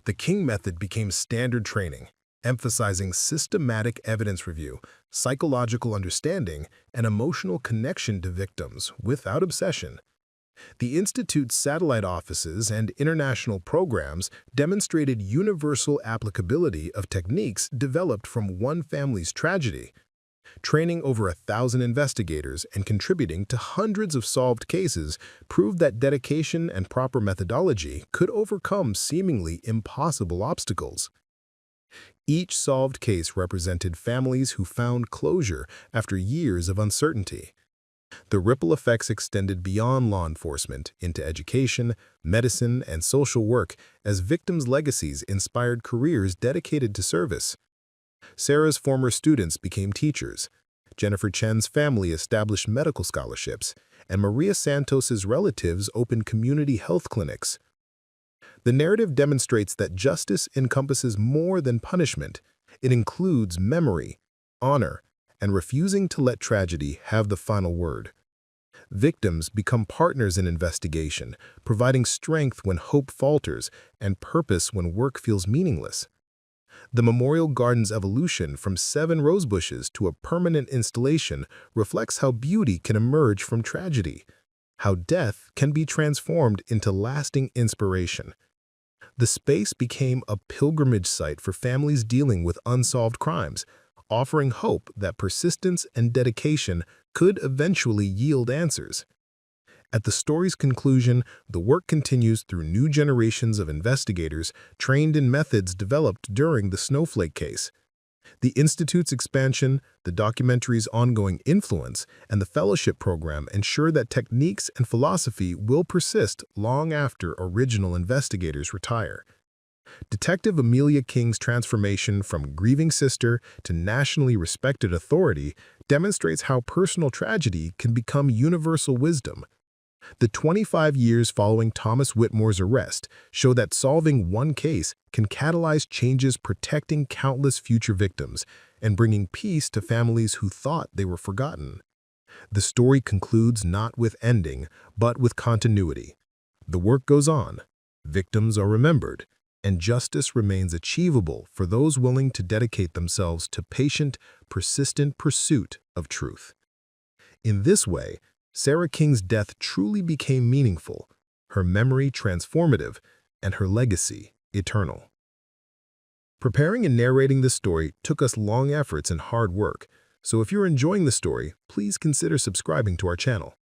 The King method became standard training, emphasizing systematic evidence review, psychological understanding, and emotional connection to victims without obsession. The Institute's satellite offices and international programs demonstrated universal applicability of techniques developed from one family's tragedy. Training over 1,000 investigators and contributing to hundreds of solved cases proved that dedication and proper methodology could overcome seemingly impossible obstacles. Each solved case represented families who found closure after years of uncertainty. The ripple effects extended beyond law enforcement into education, medicine, and social work as victims' legacies inspired careers dedicated to service. Sarah's former students became teachers, Jennifer Chen's family established medical scholarships, and Maria Santos's relatives opened community health clinics. The narrative demonstrates that justice encompasses more than punishment. It includes memory, honor, and refusing to let tragedy have the final word. Victims become partners in investigation, providing strength when hope falters and purpose when work feels meaningless. The memorial garden's evolution from 7 rosebushes to a permanent installation reflects how beauty can emerge from tragedy, how death can be transformed into lasting inspiration. The space became a pilgrimage site for families dealing with unsolved crimes, offering hope that persistence and dedication could eventually yield answers. At the story's conclusion, the work continues through new generations of investigators trained in methods developed during the Snowflake case. The Institute's expansion, the documentary's ongoing influence, and the fellowship program ensure that techniques and philosophy will persist long after original investigators retire. Detective Amelia King's transformation from grieving sister to nationally respected authority demonstrates how personal tragedy can become universal wisdom. The 25 years following Thomas Whitmore's arrest show that solving one case can catalyze changes protecting countless future victims and bringing peace to families who thought they were forgotten. The story concludes not with ending, but with continuity. The work goes on, victims are remembered, and justice remains achievable for those willing to dedicate themselves to patient, persistent pursuit of truth. In this way, Sarah King's death truly became meaningful, her memory transformative, and her legacy eternal. Preparing and narrating this story took us long efforts and hard work, so if you're enjoying the story, please consider subscribing to our channel.